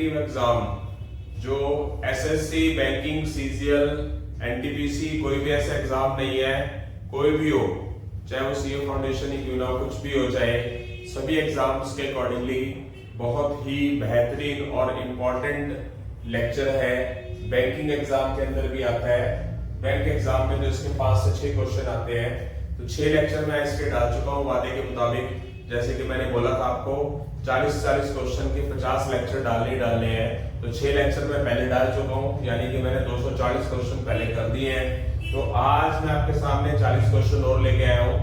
Competitive exam जो SSC, banking, CGL, NTPC, कोई भी ऐसा एग्जाम नहीं है, कोई भी हो, चाहे वो सीए फाउंडेशन ही क्यों ना हो, कुछ भी हो, चाहे सभी एग्जाम्स के अकॉर्डिंगली बहुत ही बेहतरीन और इम्पोर्टेंट लेक्चर है। बैंकिंग एग्जाम के अंदर भी आता है। बैंक एग्जाम में जो इसके 5 से 6 क्वेश्चन आते हैं, तो 6 लेक्चर मैं इसके डाल चुका हूँ वादे के मुताबिक। जैसे कि मैंने बोला था आपको 40-40 क्वेश्चन के 50 लेक्चर डालने हैं, तो 6 लेक्चर मैं पहले डाल चुका हूँ, यानी कि मैंने 240 क्वेश्चन पहले कर दिए हैं। तो आज मैं आपके सामने 40 क्वेश्चन और लेके आया हूँ।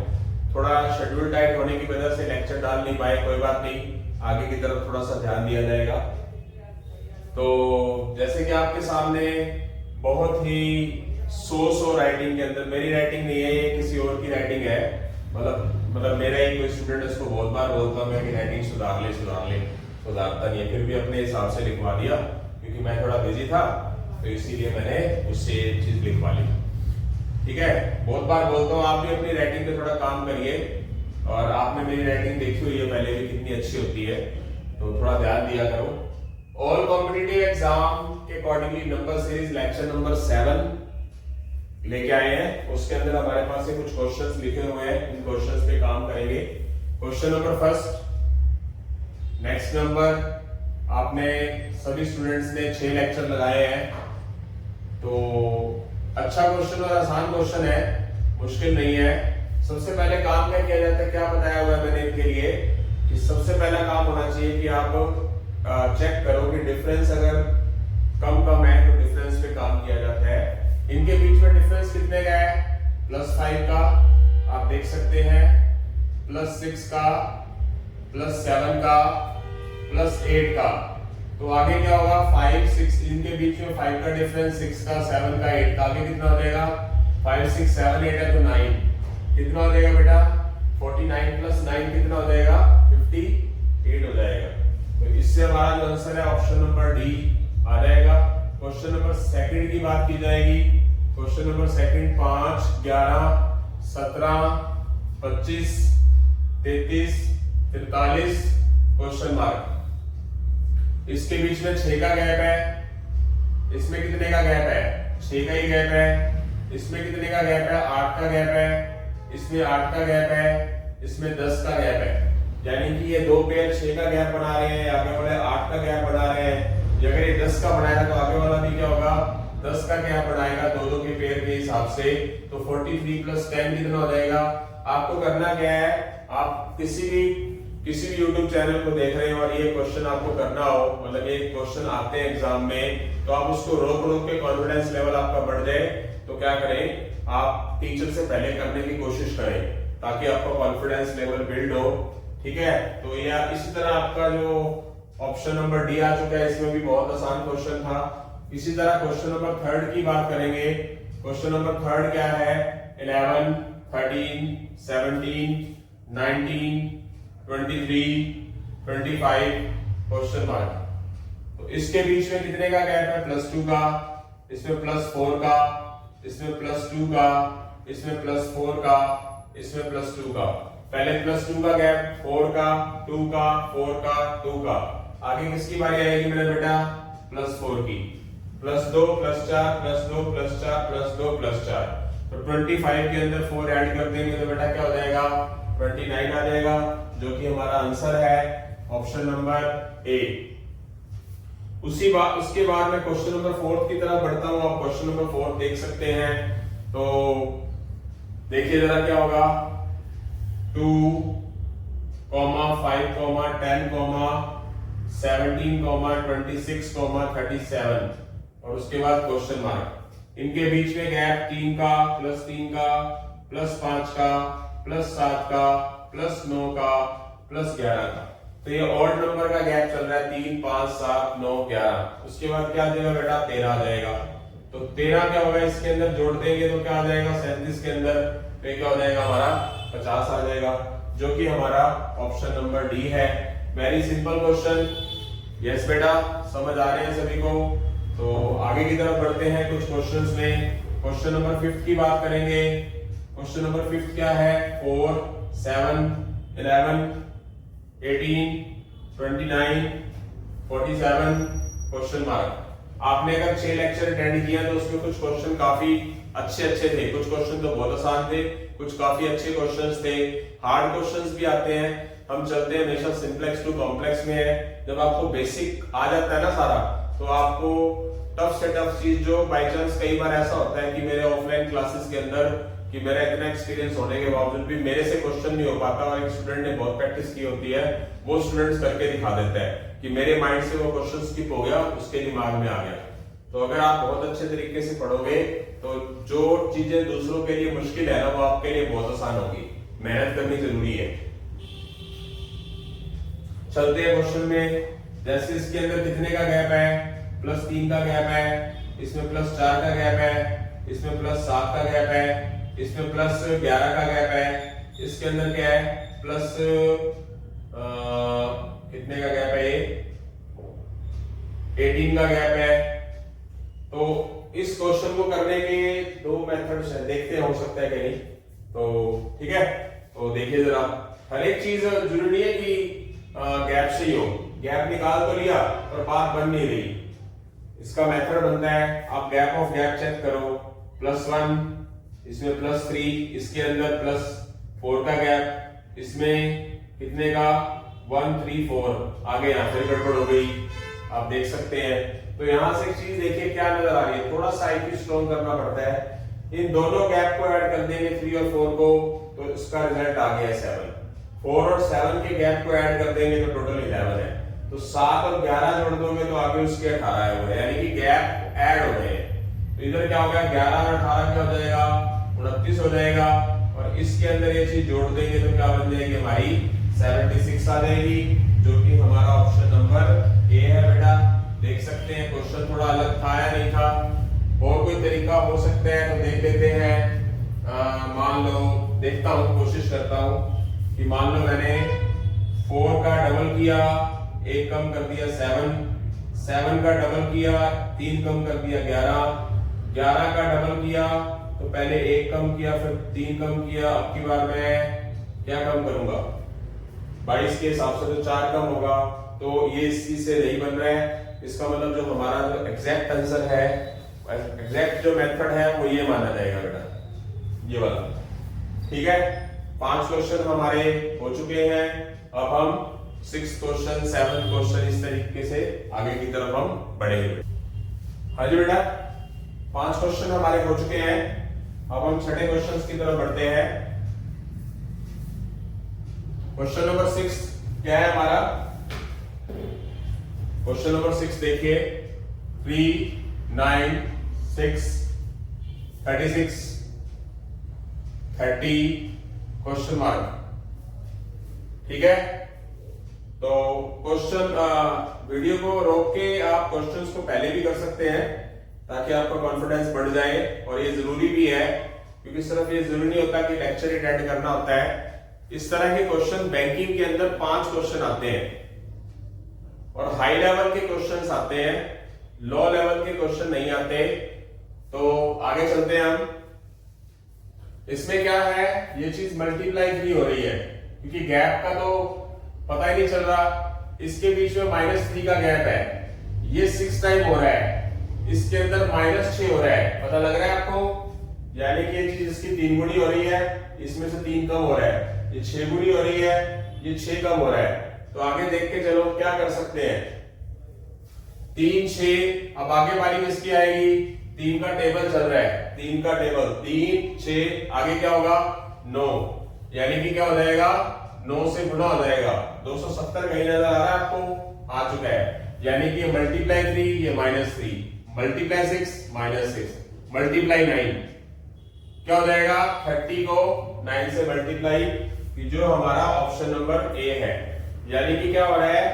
थोड़ा शेड्यूल टाइट होने की वजह से लेक्चर डाल नहीं पाए, कोई बात नहीं, आगे की तरफ थोड़ा सा ध्यान दिया जाएगा। तो जैसे कि आपके सामने बहुत ही सो राइटिंग के अंदर, मेरी राइटिंग नहीं है, ये किसी और की राइटिंग है। मतलब मेरा ही कोई स्टूडेंट इसको बहुत बार बोलता हूँ कि राइटिंग सुधार ले, सुधारता नहीं है, फिर भी अपने हिसाब से लिखवा दिया, क्योंकि मैं थोड़ा बिजी था, तो इसीलिए मैंने उससे एक चीज लिखवा ली। ठीक है, बहुत बार बोलता हूँ आप भी अपनी राइटिंग पे थोड़ा काम करिए, और आपने मेरी राइटिंग देखी हुई है पहले भी कितनी अच्छी होती है, तो थोड़ा ध्यान दिया करो। ऑल कॉम्पिटिटिव एग्जाम के accordingly number series lecture number 7 लेके आए हैं। उसके अंदर हमारे पास से कुछ क्वेश्चंस लिखे हुए हैं, इन क्वेश्चंस पे काम करेंगे। Question number first, next number, आपने सभी स्टूडेंट्स ने 6 लेक्चर लगाए हैं, तो अच्छा क्वेश्चन और आसान क्वेश्चन है, मुश्किल नहीं है। सबसे पहले काम क्या किया जाता है, क्या बताया हुआ है मैंने इनके लिए, कि सबसे पहला काम होना चाहिए कि आप चेक करो कि डिफरेंस अगर कम है तो डिफरेंस पे काम किया जाता है। इनके बीच में डिफरेंस कितने का है, +5 का, आप देख सकते हैं, +6 का, +7 का, +8 का। तो आगे क्या होगा, 5, 6, इनके बीच में 5 का डिफरेंस, 6 का, 7 का, 8 का, आगे कितना हो जाएगा, 5, 6, 7, 8 है तो 9, कितना हो जाएगा बेटा, 49 + 9 कितना हो जाएगा, 58 हो जाएगा। तो इससे हमारा जो आंसर है ऑप्शन नंबर डी आ जाएगा। क्वेश्चन नंबर सेकंड की बात की जाएगी। Question number second 5, 11, 17, 25, 33, 43 question mark. इसके बीच में 6 का गैप है, इसमें कितने का गैप है, 6 का ही गैप है। इसमें कितने का गैप है, 8 का गैप है। इसमें 8 का गैप है, इसमें 10 का गैप है। यानी कि ये 2 पेयर 6 का गैप बना रहे हैं, आगे वाले 8 का गैप बना रहे हैं। अगर ये 10 का बनाएगा तो आगे वाला भी क्या होगा, 10 का गैप बनाएगा, दो के पेयर के हिसाब से। तो 43 + 10 कितना हो जाएगा। आपको करना क्या है, आप किसी भी YouTube चैनल को देख रहे हो और ये क्वेश्चन आपको करना हो, मतलब ये क्वेश्चन आते हैं एग्जाम में, तो आप उसको रोक के कॉन्फिडेंस लेवल आपका बढ़ जाए, तो क्या करें, आप टीचर से पहले करने की कोशिश करें, ताकि आपका कॉन्फिडेंस लेवल बिल्ड हो। ठीक है, तो या इसी तरह आपका जो ऑप्शन नंबर डी आ चुका है, इसमें भी बहुत आसान क्वेश्चन था। इसी तरह क्वेश्चन नंबर 3 की बात करेंगे। क्वेश्चन नंबर 3 क्या है, 11, 13, 17, 19, 23, 25 क्वेश्चन मार्क। तो इसके बीच में कितने का गैप है, +2 का, इसमें +4 का, इसमें +2 का, इसमें +4 का, इसमें +2 का। पहले +2 का गैप, 4 का, 2 का, 4 का, 2 का। आगे किसकी बारी आएगी मेरे बेटा, +4 की, +2, +4, +2, +4, +2, +4। तो 25 के अंदर 4 ऐड कर देंगे तो बेटा क्या हो जाएगा, 29 आ जाएगा, जो कि हमारा आंसर है ऑप्शन नंबर ए। उसके बाद मैं क्वेश्चन नंबर 4 की तरफ बढ़ता हूं। आप क्वेश्चन नंबर 4 देख सकते हैं, तो देखिए जरा क्या होगा, 2, 5, 10, 17, 26, 37, और उसके बाद क्वेश्चन मार्क। इनके बीच में गैप 3 का, +3 का, +5 का, +7 का, +9 का, +11 का। तो ये ऑड नंबर का गैप चल रहा है, 3, 5, 7, 9, 11। उसके बाद क्या देगा बेटा, 13 आ जाएगा। तो 13 क्या होगा, इसके अंदर जोड़ देंगे तो क्या आ जाएगा, 37 के अंदर पे क्या हो जाएगा हमारा, 50 आ जाएगा, जो कि हमारा ऑप्शन नंबर डी है। Very simple question. यस बेटा, समझ आ रहे हैं सभी को। तो आगे की तरफ बढ़ते हैं कुछ क्वेश्चंस में। क्वेश्चन नंबर 5 की बात करेंगे। क्वेश्चन नंबर 5 क्या है, 4, 7, 11, 18, 29, 47, क्वेश्चन मार्क। आपने अगर 6 लेक्चर अटेंड किया तो उसमें कुछ क्वेश्चन काफी अच्छे थे, कुछ क्वेश्चन तो बहुत आसान थे, कुछ काफी अच्छे क्वेश्चंस थे, हार्ड क्वेश्चंस भी आते हैं। हम चलते हैं हमेशा सिंपलेक्स टू कॉम्प्लेक्स में है। जब आपको बेसिक आ जाता है ना सारा, तो आपको टफ से टफ चीज जो बाय चांस कई बार ऐसा होता है कि मेरे ऑफलाइन क्लासेस के अंदर कि मेरा इतना एक्सपीरियंस होने के बावजूद भी मेरे से क्वेश्चन नहीं हो पाता और एक स्टूडेंट ने बहुत प्रैक्टिस की होती है, वो स्टूडेंट्स करके दिखा देता है कि मेरे माइंड से वो क्वेश्चन स्किप हो गया, उसके दिमाग में आ गया। तो अगर आप बहुत अच्छे तरीके से पढ़ोगे तो जो चीजें दूसरों के लिए मुश्किल है ना, वो आपके लिए बहुत आसान होगी। मेहनत करनी जरूरी है। चलते हैं क्वेश्चन में। जैसे इसके अंदर कितने का गैप है, +3 का गैप है, इसमें +4 का गैप है, इसमें +7 का गैप है, इसमें +11 का गैप है, इसके अंदर क्या है प्लस कितने का गैप है, ये 18 का गैप है। तो इस क्वेश्चन को करने के दो मेथड्स हैं, देखते हैं हो सकता है कि नहीं। तो ठीक है, तो देखिए जरा, हर एक चीज जरूरी नहीं है कि गैप से ही हो। गैप निकाल तो लिया पर बात बन नहीं रही। इसका मेथड बनता है, आप गैप ऑफ गैप चेक करो, +1, इसमें +3, इसके अंदर +4 का गैप, इसमें कितने का 1 3 4, आगे यहाँ फिर गड़बड़ हो गई, आप देख सकते हैं। तो यहां से एक चीज देखिए क्या नजर आ रही है, थोड़ा सा आईक्यू स्ट्रॉन्ग करना पड़ता है। इन दोनों गैप को ऐड कर देंगे 3 और 4 को, तो इसका रिजल्ट आ गया 7। 4 और 7 के गैप को ऐड कर देंगे तो टोटल 11 है। तो 7 और 11 जोड़ दोगे तो आगे उसके 18 है, यानी कि गैप ऐड हो गए। तो इधर क्या हो गया, 11 और 18 क्या हो जाएगा, 29 हो जाएगा। और इसके अंदर ये चीज जोड़ देंगे तो क्या बन जाएगी हमारी 76 आ जाएगी, जो कि हमारा ऑप्शन नंबर ए है बेटा। देख सकते हैं क्वेश्चन थोड़ा अलग था या नहीं था, और कोई तरीका हो सकता है तो देख लेते हैं। मान लो, देखता हूं, कोशिश करता हूं कि मान लो मैंने 4 का डबल किया, 1 कम कर दिया 7 का डबल किया, 3 कम कर दिया 11 का डबल किया तो पहले 1 कम किया, फिर 3 कम किया, अब की बार मैं क्या कम करूंगा, 22 के हिसाब से तो 4 कम होगा। तो ये इस चीज से नहीं बन रहा है। इसका मतलब जो हमारा जो एग्जैक्ट आंसर है, एग्जैक्ट जो मेथड है वो ये माना जाएगा बेटा, ये वाला। ठीक है, 5 क्वेश्चन हमारे हो चुके हैं। अब हम 6th क्वेश्चन, 7th क्वेश्चन, इस तरीके से आगे की तरफ हम बढ़ेंगे। हाँ जी बेटा, 5 क्वेश्चन हमारे हो चुके हैं। अब हम 6ठे क्वेश्चन की तरफ बढ़ते हैं। क्वेश्चन नंबर 6 क्या है हमारा, क्वेश्चन नंबर 6 देखिए, 3 9 6 36 30 क्वेश्चन मार्क। ठीक है, तो क्वेश्चन वीडियो को रोक के आप क्वेश्चंस को पहले भी कर सकते हैं ताकि आपका कॉन्फिडेंस बढ़ जाए। और ये जरूरी भी है, क्योंकि सिर्फ ये जरूरी नहीं होता कि लेक्चर अटेंड करना होता है। इस तरह के क्वेश्चन बैंकिंग के अंदर 5 क्वेश्चन आते हैं, और हाई लेवल के क्वेश्चंस आते हैं, लो लेवल के क्वेश्चन नहीं आते। तो आगे चलते हैं हम। इसमें क्या है, ये चीज मल्टीप्लाई 3 हो रही है, क्योंकि गैप का तो पता ही नहीं चल रहा। इसके बीच में -3 का गैप है, ये 6 टाइम हो रहा है, इसके अंदर -6 हो रहा है, पता लग रहा है आपको। यानी कि ये चीज इसकी 3 गुनी हो रही है, इसमें से 3 कम हो रहा है, ये 6 गुनी हो रही है, ये 6 कम हो रहा है। तो आगे देख के चलो क्या कर सकते हैं, 3 6, अब आगे वाली किसकी आएगी, 3 का टेबल चल रहा है, 3 का टेबल, 3 6, आगे क्या होगा 9, यानी कि क्या हो जाएगा 9 से गुणा हो जाएगा, 270 कहीं नजर आ रहा है आपको, आ चुका है। यानी कि मल्टीप्लाई 3, ये -3, मल्टीप्लाई 6 -6, मल्टीप्लाई 9 क्या हो जाएगा, 30 को 9 से मल्टीप्लाई, कि जो हमारा ऑप्शन नंबर ए है। यानी कि क्या हो रहा है,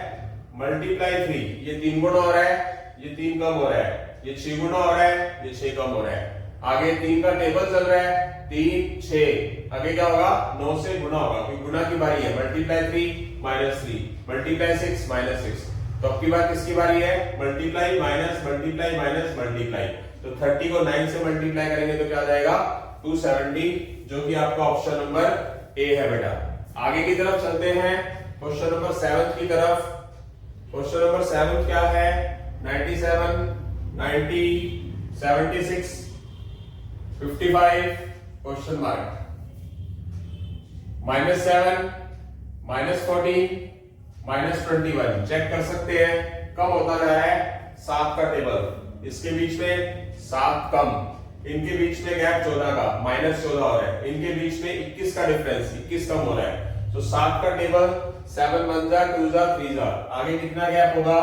मल्टीप्लाई 3, ये 3 गुना हो रहा है, ये 3 कम हो रहा है, ये 6 गुना हो रहा है, ये 6 कम हो रहा है। आगे 3 का टेबल चल रहा है, 3 6, आगे क्या होगा 9 से गुना होगा, क्योंकि गुना की बारी है। मल्टीप्लाई 3 -3, मल्टीप्लाई 6 -6, तो अब की बार किसकी बारी है, multiply minus multiply minus multiply. तो 30 को 9 से मल्टीप्लाई करेंगे तो क्या आ जाएगा 270, जो कि आपका ऑप्शन नंबर ए है बेटा। आगे की तरफ चलते हैं क्वेश्चन नंबर 7 की तरफ। क्वेश्चन नंबर 7 क्या है, 97, 90, 76, 55 क्वेश्चन मार्क, -7, -14, -21 चेक कर सकते हैं कम होता जा रहा है 7 का टेबल, इसके बीच में 7 कम, इनके बीच में गैप 14 का, -14 हो रहा है, इनके बीच में 21 का डिफरेंस, 21 कम हो रहा है। तो 7 का टेबल 7 1 जा 2 जा 3 जा, आगे कितना गैप होगा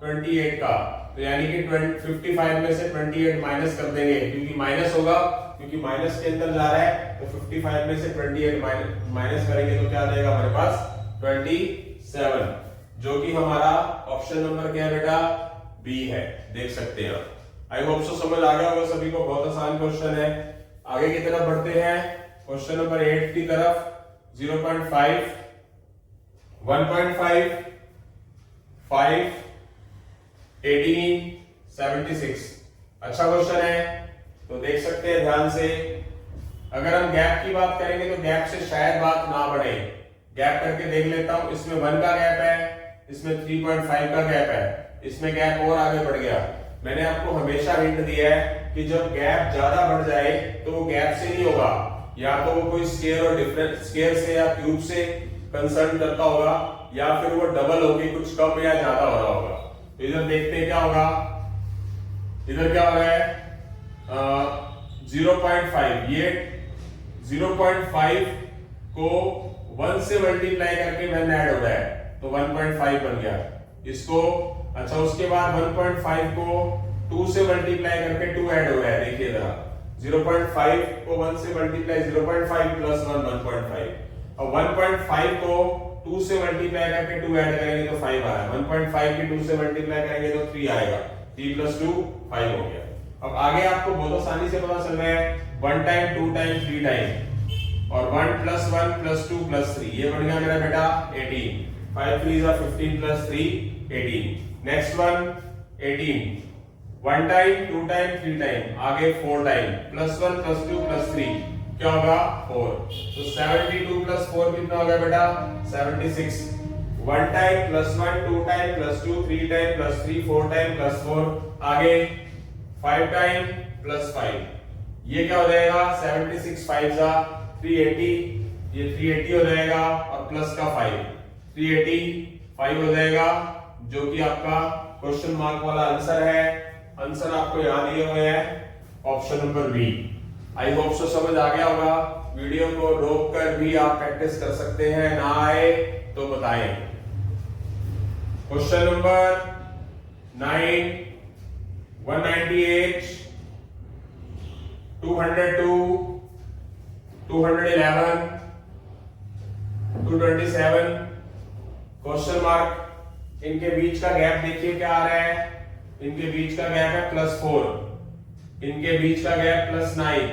28 का, तो यानी कि 55 में से 28 माइनस कर देंगे, क्योंकि माइनस होगा, क्योंकि माइनस के अंदर जा रहा है, तो 55 में से 28 माइनस करेंगे तो क्या आ जाएगा हमारे पास 27, जो कि हमारा ऑप्शन नंबर क्या है बेटा, बी है, देख सकते हैं आप। आई होप सो समझ आ गया होगा सभी को, बहुत आसान क्वेश्चन है। आगे की तरफ बढ़ते हैं, क्वेश्चन नंबर 8 की तरफ। 0.5, 1.5, 5, 18, 76 अच्छा क्वेश्चन है, तो देख सकते हैं ध्यान से। अगर हम गैप की बात करेंगे तो गैप से शायद बात ना बढ़े, गैप करके देख लेता हूं। इसमें 1 का गैप है, इसमें 3.5 का गैप है, इसमें गैप और आगे बढ़ गया। मैंने आपको हमेशा हिंट दिया है कि जब गैप ज्यादा बढ़ जाए तो वो गैप से नहीं होगा, या तो वो कोई स्केयर और डिफरेंट स्केयर से या क्यूब से कंसर्न करता होगा, या फिर वो डबल होके कुछ कम या ज्यादा हो रहा होगा। तो इधर देखते हैं क्या होगा, इधर क्या हो रहा है 0.5, ये 0.5 को 1 से मल्टीप्लाई करके मैंने ऐड हो रहा है, तो 1.5 बन गया इसको। अच्छा, उसके बाद 1.5 को 2 से मल्टीप्लाई करके 2 ऐड हो रहा है, देखिए जरा 0.5 को 1 से मल्टीप्लाई 0.5 प्लस 1 1.5, और 1.5 को 2 से मल्टीप्लाई करके 2 ऐड करेंगे तो 5 आ रहा है, 1.5 की 2 से मल्टीप्लाई करेंगे तो 3 आएगा, 3 + 2 5 हो गया। अब आगे आपको बहुत आसानी से पता चल रहा है 1 टाइम 2 टाइम 3 टाइम, और 1 + 1 + 2 + 3, ये बन गया मेरा बेटा 18, 5 3 = 15 + 3 18। Next one 18, 1 time 2 time 3 time, आगे 4 टाइम, +1 + 2 + 3 क्या होगा 4, तो 72 + 4 कितना हो गया बेटा 76। 1 टाइम +1 2 टाइम +2 3 टाइम +3 4 टाइम +4, आगे 5 टाइम +5, ये क्या हो जाएगा 76 5 जा 380, ये 380 हो जाएगा, और प्लस का 5 385 हो जाएगा, जो कि आपका क्वेश्चन मार्क वाला आंसर है। आंसर आपको यहां दिए हुए हैं option number B. I hope so समझ आ गया होगा। वीडियो को रोक कर भी आप प्रैक्टिस कर सकते हैं, ना आए तो बताएं। Question number 9, 198, 202, 211, 227 question mark. इनके बीच का गैप देखिए क्या आ रहा है, इनके बीच का गैप है +4, इनके बीच का गैप +9,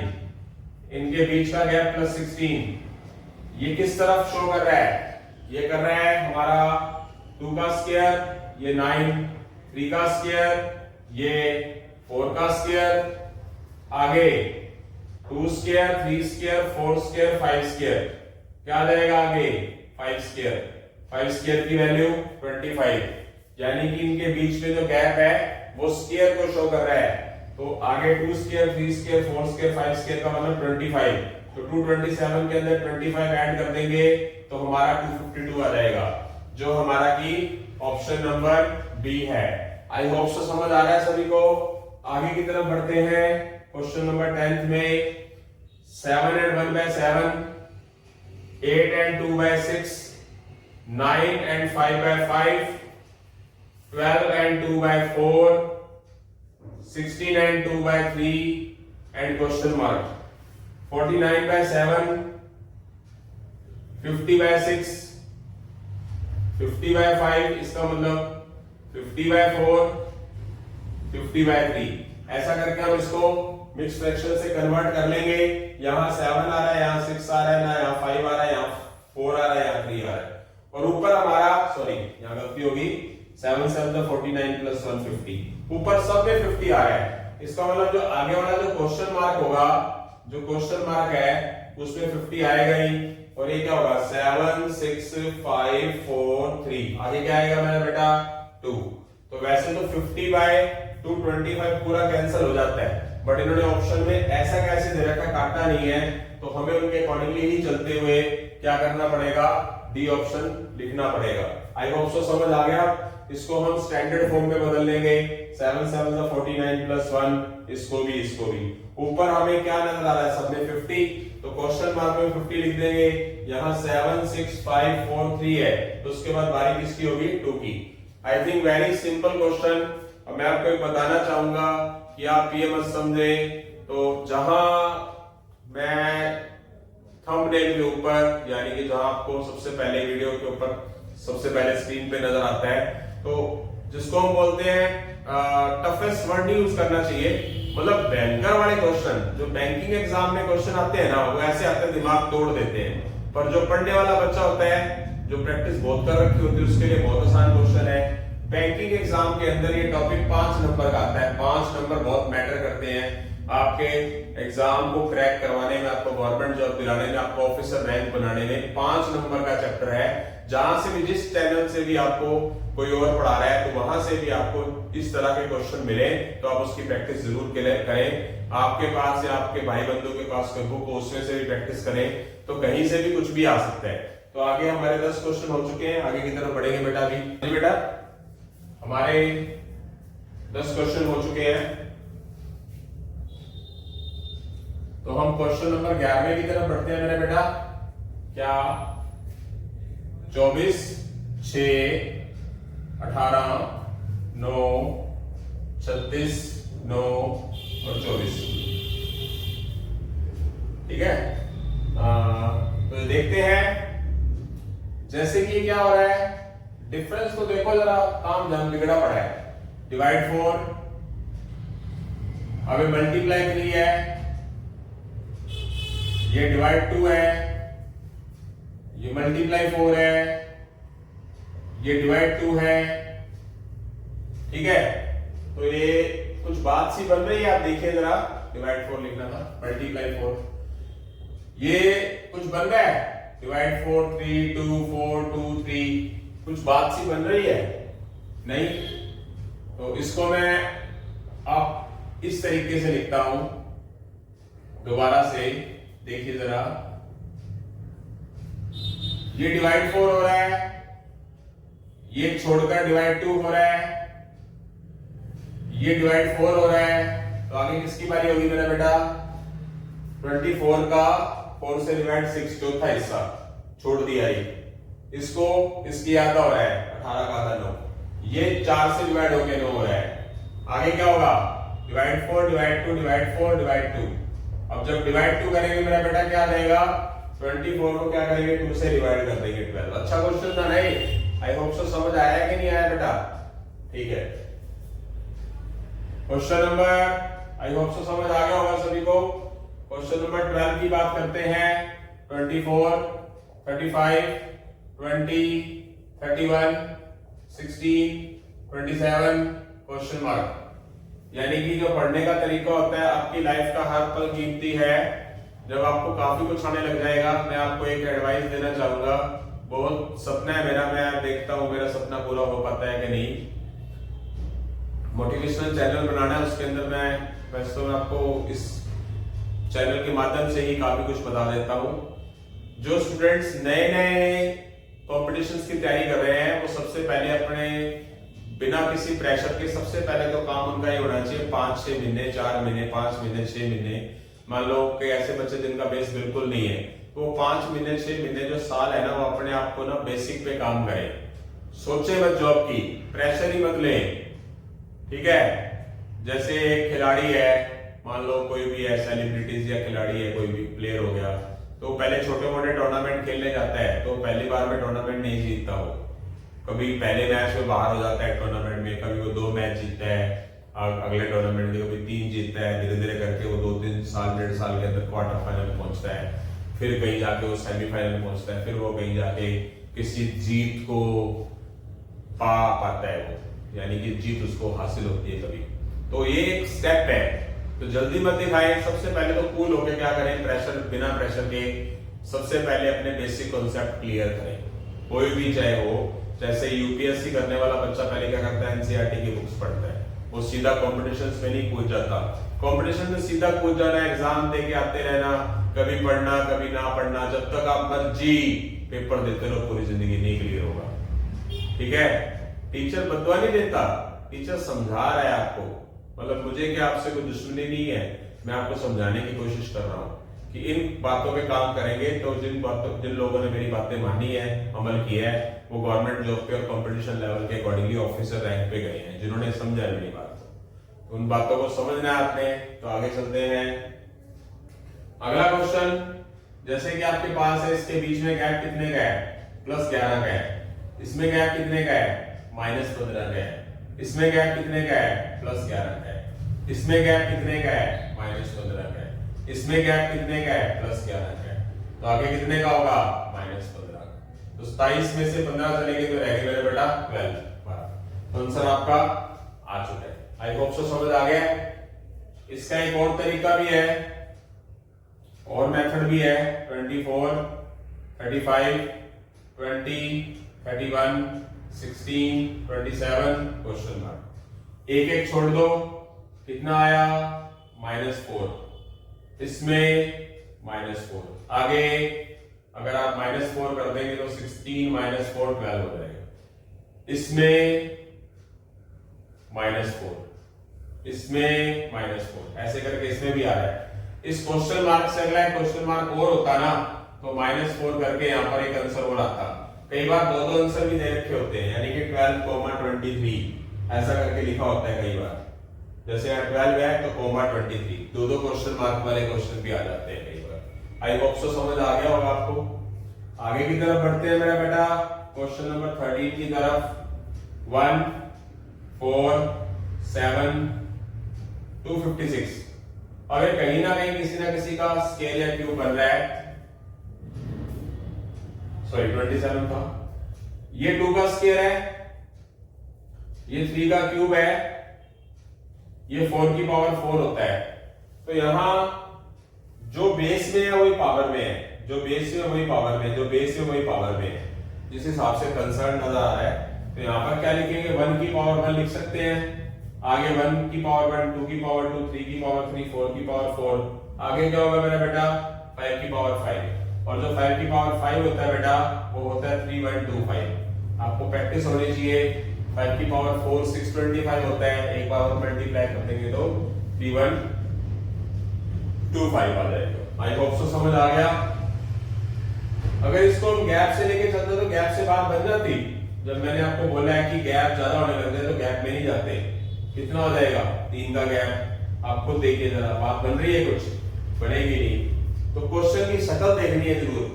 इनके बीच का गैप +16। ये किस तरफ शो कर रहा है, ये कर रहा है हमारा 2 का स्क्वायर, ये 9, 3 का स्क्वायर, ये 4 का स्क्वायर, आगे 2 स्क्वायर 3 स्क्वायर 4 स्क्वायर 5 स्क्वायर, क्या आ जाएगा आगे 5 स्क्वायर। 5 स्क्वायर की वैल्यू 25, यानी कि इनके बीच में जो गैप है वो स्क्वायर को शो कर रहा है। तो आगे 2 स्क्वायर 3 स्क्वायर 4 स्क्वायर 5 स्क्वायर का मतलब 25, तो 227 के अंदर 25 ऐड कर देंगे तो हमारा 252 आ जाएगा, जो हमारा की ऑप्शन नंबर बी है। आई होप सो समझ आ रहा है सभी को। आगे की तरफ बढ़ते हैं, क्वेश्चन नंबर 10 में 7 and 1/7, 8 and 2/6, 9 and 5/5, 12 and 2/4, 16 and 2/3 and question mark 49/7, 50/6, 50/5, इसका मतलब 50/4, 50/3। ऐसा करके हम इसको मिक्स फ्रैक्शन से कन्वर्ट कर लेंगे। यहाँ 7 आ रहा है, यहाँ 6 आ रहा है, ना यहाँ 5 आ रहा है, यहाँ 4 आ रहा है, यहाँ 3 आ रहा है, और ऊपर हमारा सॉरी यहाँ गलती होगी 7 7 49 + 150, ऊपर सब में 50 आ रहा है। इसका मतलब जो आगे वाला जो क्वेश्चन मार्क होगा, जो क्वेश्चन मार्क है उसमें 50 आएगा ही, और ये क्या होगा 7 6 5 4 3, आगे क्या आएगा मेरा बेटा 2। तो तो वैसे तो 50/225 पूरा कैंसिल हो जाता है, बट इन्होंने ऑप्शन में ऐसा कैसे दे रखा, काटना नहीं है, तो हमें उनके अकॉर्डिंगली ही चलते हुए क्या करना पड़ेगा, डी ऑप्शन लिखना पड़ेगा। आई होप सो समझ आ गया। इसको हम स्टैंडर्ड फॉर्म में बदल लेंगे, 7 7 49 + 1, इसको भी। ऊपर हमें क्या नजर आ रहा है, सब में 50, तो क्वेश्चन मार्क में 50 लिख देंगे। यहाँ 7 6 5 4 3 है, तो उसके बाद बारी किसकी होगी, 2 की। I think very simple question. अब मैं आपको एक बताना चाहूंगा कि आप ये मत समझे, तो जहां मैं थंबनेल के ऊपर, यानी कि जहां आपको सबसे पहले वीडियो के ऊपर सबसे पहले स्क्रीन पे नजर आता है, तो जिसको हम बोलते हैं टफेस्ट वर्ड यूज करना चाहिए। मतलब बैंकर वाले क्वेश्चन, जो बैंकिंग एग्जाम में क्वेश्चन आते हैं ना, वो ऐसे आते हैं, दिमाग तोड़ देते हैं। पर जो पढ़ने वाला बच्चा होता है, जो प्रैक्टिस बहुत कर रखी होती है, उसके लिए बहुत आसान क्वेश्चन है। बैंकिंग एग्जाम के अंदर ये टॉपिक 5 नंबर का आता है। 5 नंबर बहुत मैटर करते हैं आपके एग्जाम को क्रैक करवाने में, आपको गवर्नमेंट जॉब दिलाने में, आपको ऑफिसर रैंक बनाने में। 5 नंबर का चैप्टर है। जहां से भी, जिस चैनल से भी आपको कोई और पढ़ा रहा है, तो वहां से भी आपको इस तरह के क्वेश्चन मिले, तो आप उसकी प्रैक्टिस जरूर करें। आपके पास या आपके भाई बंधु के पास कोई बुक हो, उसमें से भी प्रैक्टिस करें, तो कहीं से भी कुछ भी आ सकता है। तो आगे हमारे 10 क्वेश्चन हो चुके हैं, आगे की तरफ बढ़ेंगे बेटा। अभी बेटा हमारे 10 क्वेश्चन हो चुके हैं, तो हम क्वेश्चन नंबर 11वें की तरफ बढ़ते हैं मेरे बेटा। क्या 24 6 18 9 36 9 और 24, ठीक है। तो देखते हैं, जैसे कि क्या हो रहा है, डिफरेंस तो देखो जरा, काम जहां बिगड़ा पड़ा है। डिवाइड 4, अभी मल्टीप्लाई 3 है, ये डिवाइड 2 है, ये मल्टीप्लाई 4 है, ये डिवाइड 2 है, ठीक है। तो ये कुछ बात सी बन रही है, आप देखिए जरा। डिवाइड 4 लिखना था, मल्टीप्लाई 4, ये कुछ बन रहा है। डिवाइड 4 3 2 4 2 3, कुछ बात सी बन रही है नहीं? तो इसको मैं आप इस तरीके से लिखता हूं, दोबारा से देखिए जरा। ये डिवाइड 4 हो रहा है, ये छोड़कर डिवाइड 2 हो रहा है, ये डिवाइड 4 हो रहा है, तो आगे किसकी बारी होगी मेरा बेटा? 24 का 4 से डिवाइड 6, चौथा हिस्सा छोड़ दिया। ये इसको, इसकी आधा हो रहा है, 18 का आधा 9, ये 4 से डिवाइड होके 9 हो रहा है। आगे क्या होगा? Divide 4 divide 2 divide 4 divide 2। अब जब डिवाइड 2 करेंगे मेरा बेटा क्या आ जाएगा? 24 को क्या करेंगे? 2 से डिवाइड कर देंगे 12। अच्छा क्वेश्चन था नहीं? आई होप सो समझ आया कि नहीं आया बेटा? ठीक है। क्वेश्चन नंबर, आई होप सो समझ आ गया होगा सभी को। क्वेश्चन नंबर 12 की बात करते हैं। 24 35 20 31 16 27 क्वेश्चन मार्क। यानी कि जो पढ़ने का तरीका होता है, आपकी लाइफ का हर पल कीमती है। जब आपको काफी कुछ आने लग जाएगा, मैं आपको एक एडवाइस देना चाहूंगा। बहुत सपना है मेरा, मैं देखता हूं मेरा सपना पूरा हो पाता है कि नहीं। मोटिवेशनल चैनल बनाना है, उसके अंदर मैं वैसे तो आपको इस चैनल के माध्यम से ही काफी कुछ बता देता हूं। जो स्टूडेंट्स नए नए कॉम्पिटिशन्स की तैयारी कर रहे हैं, वो सबसे पहले अपने बिना किसी प्रेशर के सबसे पहले तो काम उनका ये होना चाहिए 5-6 महीने, 4 महीने, 5 महीने, 6 महीने। मान लो कि ऐसे बच्चे जिनका बेस बिल्कुल नहीं है, तो वो 5 महीने 6 महीने जो साल है ना, वो अपने आप को ना बेसिक पे काम करें। सोचे मत जॉब की, प्रेशर ही मत लें, ठीक है। जैसे एक खिलाड़ी है, मान लो कोई भी है, सेलिब्रिटीज या खिलाड़ी है, कोई भी प्लेयर हो गया, तो पहले छोटे मोटे टूर्नामेंट खेलने जाता है, तो पहली बार में टूर्नामेंट नहीं जीतता हो, कभी पहले मैच में बाहर हो जाता है टूर्नामेंट में, कभी वो 2 मैच जीतता है अगले टूर्नामेंट में, कभी 3 जीतता है, धीरे धीरे करके वो 2-3 साल 1.5 साल के अंदर क्वार्टर फाइनल में पहुंचता है, फिर कहीं जाके वो सेमीफाइनल में पहुंचता है, फिर वो कहीं जाके किसी जीत को पा पाता है, वो यानी कि जीत उसको हासिल होती है कभी। तो ये एक स्टेप है, तो जल्दी मत दिखाएं। सबसे पहले तो कूल होके क्या करें, प्रेशर, बिना प्रेशर के सबसे पहले अपने बेसिक कॉन्सेप्ट क्लियर करें। कोई भी चाहे हो, जैसे यूपीएससी करने वाला बच्चा पहले क्या करता है, एनसीईआरटी की बुक्स पढ़ता है, वो सीधा कॉम्पिटिशन्स में नहीं कूद जाता। कंपटीशन में सीधा कूद जाना, एग्जाम दे के आते रहना, कभी पढ़ना कभी ना पढ़ना, जब तक आप मर्जी पेपर देते रहो पूरी जिंदगी नहीं क्लियर होगा। ठीक है, टीचर बदवा नहीं देता, टीचर समझा रहा है आपको, मतलब मुझे क्या आपसे कोई दुश्मनी नहीं है, मैं आपको समझाने की कोशिश कर रहा हूँ कि इन बातों पे काम करेंगे तो जिन लोगों ने मेरी बातें मानी है, अमल किया है, वो गवर्नमेंट जॉब पे और कंपटीशन लेवल के अकॉर्डिंगली ऑफिसर रैंक पे गए हैं, जिन्होंने समझा मेरी बात। उन बातों को समझना है आपने, तो आगे चलते हैं। अगला क्वेश्चन, जैसे कि आपके पास है, इसके बीच में गैप कितने का है, +11 का है, इसमें गैप कितने का है, -15 का है, इसमें गैप कितने का है, +11 का है, इसमें गैप कितने का है, -15 का है, इसमें गैप कितने का है, +11 का है, तो आगे कितने का होगा, -15 का। तो 27 में से 15 चलेंगे तो रहेगा मेरे बेटा 12। तो आंसर आपका आ चुका है। आई होप सो समझ आ गया। इसका एक और तरीका भी है और मेथड भी है, 24, 35, 20, 31, 16, 27 क्वेश्चन मार्क। एक एक छोड़ दो, कितना आया, -4, इसमें -4, आगे अगर आप -4 कर देंगे तो 16 - 4 12 हो जाएगा, इसमें -4, इसमें -4, ऐसे करके इसमें भी आ रहा है। इस क्वेश्चन मार्क से अगला क्वेश्चन मार्क और होता ना तो -4 करके यहाँ पर एक आंसर और आता। कई बार दो आंसर भी दे रखे होते हैं, यानी कि 12,23 ऐसा करके लिखा होता है कई बार, जैसे यहाँ 12 है तो ,23, दो क्वेश्चन मार्क वाले क्वेश्चन भी आ जाते हैं कई बार। आई होप सो समझ आ गया होगा आपको। आगे की तरफ बढ़ते हैं मेरा बेटा, क्वेश्चन नंबर 13 की तरफ। 1, 4, 7, 256। अगर कहीं ना कहीं किसी ना किसी का स्केल या क्यूब बन रहा है, सॉरी 27 था, ये 2 का स्केल है, ये 3 का क्यूब है, ये 4 की पावर 4 होता है। तो यहां जो बेस में है वही पावर में है, जो बेस में वही पावर में, जो बेस में वही पावर में है, जिस हिसाब से कंसर्न नजर आ रहा है। तो यहां पर क्या लिखेंगे, 1 की पावर 1 लिख सकते हैं, आगे 1 की पावर 1, 2 की पावर 2, 3 की पावर 3, 4 की पावर 4, आगे क्या होगा मेरा बेटा 5 की पावर 5, और जो 5 की पावर 5 होता है बेटा वो होता है 3125। आपको प्रैक्टिस होनी चाहिए। 5 की पावर 4 625 होता है, एक बार और मल्टीप्लाई कर देंगे तो 3125 आ जाएगा। आई होप सो समझ आ गया। अगर इसको हम गैप से लेके चलते तो गैप से बात बन जाती। जब मैंने आपको बोला है कि गैप ज्यादा होने लग जाए तो गैप में नहीं जाते। कितना हो जाएगा, 3 का गैप। आप खुद देखिए जरा, बात बन रही है, कुछ बनेगी नहीं। तो क्वेश्चन की शक्ल देखनी है जरूर।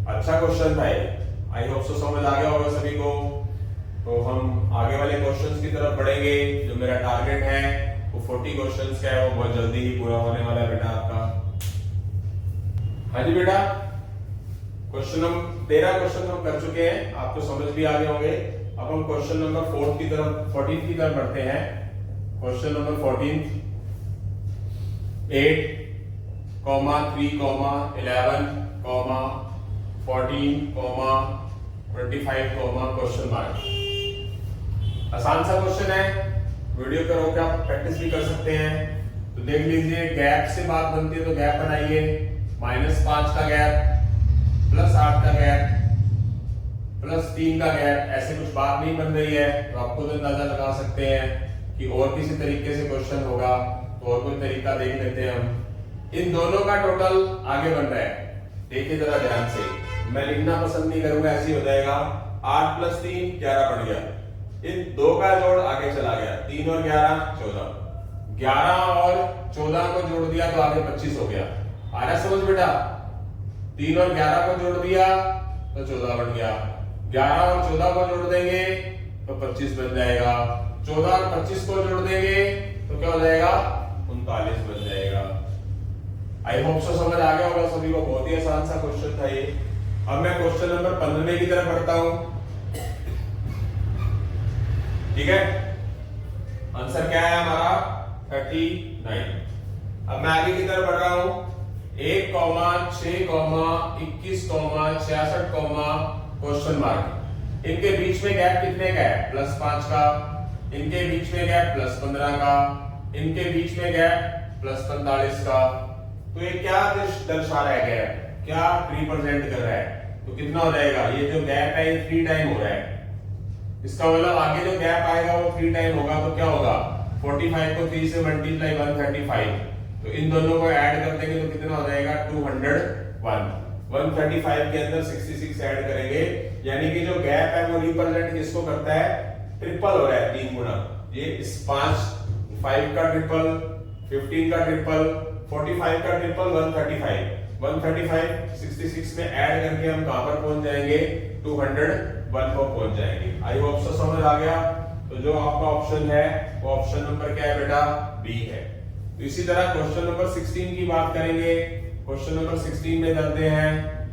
अच्छा क्वेश्चन था ये, आई होप सो समझ आ गया होगा सभी को। तो हम आगे वाले क्वेश्चंस की तरफ बढ़ेंगे। जो मेरा टारगेट है वो 40 क्वेश्चंस का है, वो बहुत जल्दी ही पूरा होने वाला है बेटा आपका। हाँ जी बेटा, क्वेश्चन हम 13 क्वेश्चन हम कर चुके हैं, आपको समझ भी आ गए होंगे। अब हम क्वेश्चन नंबर 14 की तरफ बढ़ते हैं। Question number 14, 8, 3, 11, 14, 25, question mark. आसान सा क्वेश्चन है, वीडियो पे रोक के आप प्रैक्टिस भी कर सकते हैं। तो देख लीजिए, गैप से बात बनती है तो गैप बनाइए। -5 का गैप, +8 का गैप, +3 का गैप, ऐसे कुछ बात नहीं बन रही है तो आप खुद अंदाजा लगा सकते हैं कि और किसी तरीके से क्वेश्चन होगा। तो और कोई तरीका देख लेते हैं हम। इन दोनों का टोटल आगे बन रहा है, देखिए जरा ध्यान से। मैं लिखना पसंद नहीं करूंगा, ऐसे ही हो जाएगा। 8 + 3 11 बन गया। इन दो का जोड़ आगे चला गया, 3 और 11 14, 11 और 14 को जोड़ दिया तो आगे 25 हो गया। आ रहा समझ बेटा? 3 और 11 को जोड़ दिया तो 14 बन गया। 11 और 14 को जोड़ देंगे तो 25 बन जाएगा। 14 और 25 को जोड़ देंगे तो क्या हो जाएगा, 39 बन जाएगा। आई होप सो समझ आ गया होगा सभी को। बहुत ही आसान सा क्वेश्चन था ये। अब मैं क्वेश्चन नंबर 15 की तरफ बढ़ता हूं। ठीक है, आंसर क्या है हमारा 39। अब मैं आगे की तरफ बढ़ रहा हूं। 1, 6, 21, 66, क्वेश्चन मार्क। इनके बीच में गैप कितने का है? +5 का। इनके बीच में गैप +15 का। इनके बीच में गैप +45 का। तो ये क्या दर्शा रहा है? गैप क्या रिप्रेजेंट कर रहा है? तो कितना हो जाएगा? ये जो गैप है ये 3 टाइम हो रहा है। इसका मतलब आगे जो गैप आएगा वो 3 टाइम होगा। तो क्या होगा? 45 को 3 से मल्टीप्लाई 135। तो इन दोनों को ऐड कर देंगे तो कितना हो जाएगा? 201। 135 के अंदर 66 ऐड करेंगे, यानी कि जो गैप है वो रिप्रेजेंट किसको करता है? ट्रिपल हो रहा है 3 गुना। ये इस 5 का ट्रिपल, 15 का ट्रिपल, 45 का ट्रिपल, 135 66 में ऐड करके हम कहां पर पहुंच जाएंगे? 201 पर पहुंच जाएंगे। आई होप सो समझ आ गया। तो जो आपका ऑप्शन है वो ऑप्शन नंबर क्या है बेटा? बी है। तो इसी तरह क्वेश्चन नंबर 16 की बात करेंगे। क्वेश्चन नंबर 16 में चलते हैं।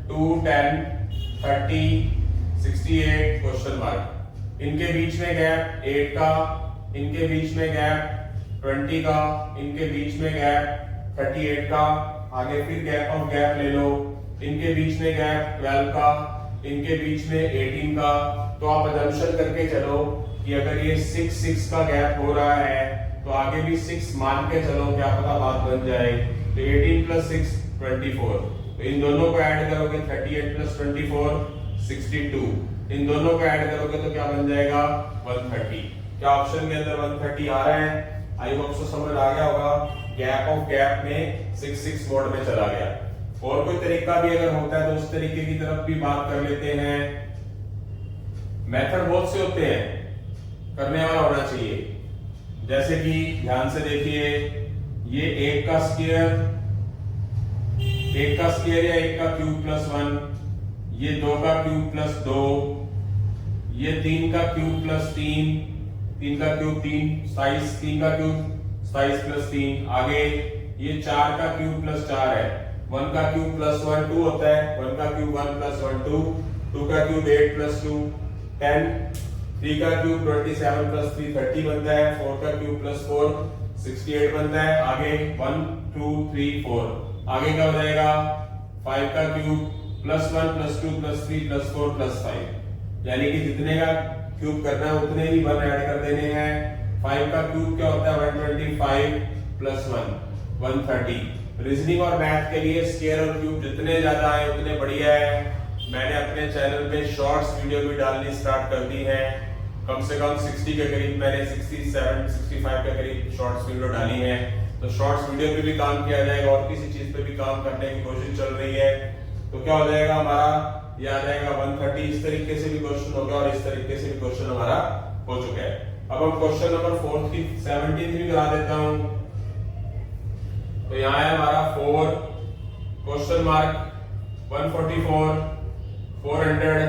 2, 10, 30, 68 क्वेश्चन मार्क। इनके बीच में गैप 8 का, इनके बीच में गैप 20 का, इनके बीच में गैप 38 का। आगे फिर गैप ऑफ गैप ले लो। इनके बीच में गैप 12 का, इनके बीच में 18 का। तो आप अजम्पशन करके चलो कि अगर ये 6 का गैप हो रहा है तो आगे भी 6 मान के चलो, क्या पता बात बन जाए। तो 18 + 6 24। तो इन दोनों को ऐड करोगे 38 + 24 62। इन दोनों को ऐड करोगे तो क्या बन जाएगा? 130। क्या ऑप्शन के अंदर 130 आ रहा है? आई होप सो समझ आ गया होगा। गैप ऑफ गैप में 6 मोड में चला गया। और कोई तरीका भी अगर होता है तो उस तरीके की तरफ भी बात कर लेते हैं। मेथड बहुत से होते हैं, करने वाला होना चाहिए। जैसे कि ध्यान से देखिए, ये 1 का स्क्वायर, 1 का स्क्वायर या 1 का क्यूब +1, ये 2 का क्यूब +2, ये 3 का क्यूब +3, 3 का क्यूब 3, 27, 3 का क्यूब 27 + 3। आगे ये 4 का क्यूब +4 है। 1 का क्यूब +1 2 होता है। 1 का क्यूब 1 + 1 2, 2 का क्यूब 8 + 2 10, 3 का क्यूब 27 + 3 30 बनता है। 4 का क्यूब +4 68 बनता है। आगे 1 2 3 4। आगे क्या हो जाएगा? 5 का क्यूब +1 +2 +3 +4 +5, यानी कि जितने का क्यूब करना है उतने ही 1 ऐड कर देने हैं। 5 का क्यूब क्या होता है? 125 + 1 130। रीजनिंग और मैथ के लिए स्क्वायर और क्यूब जितने ज्यादा है उतने बढ़िया है। मैंने अपने चैनल पे शॉर्ट्स वीडियो भी डालनी स्टार्ट कर दी है। कम से कम 60 के करीब, मैंने 67 65 के करीब शॉर्ट्स वीडियो डाली है। तो शॉर्ट्स वीडियो पे भी काम किया जाएगा और किसी चीज पे भी काम करने की कोशिश चल रही है। तो क्या हो जाएगा हमारा? ये आ जाएगा 130। इस तरीके से भी क्वेश्चन हो गया और इस तरीके से भी क्वेश्चन हमारा हो चुका है। अब हम क्वेश्चन नंबर 4 की 17 भी करा देता हूं। तो यहाँ है हमारा 4 क्वेश्चन मार्क 144 400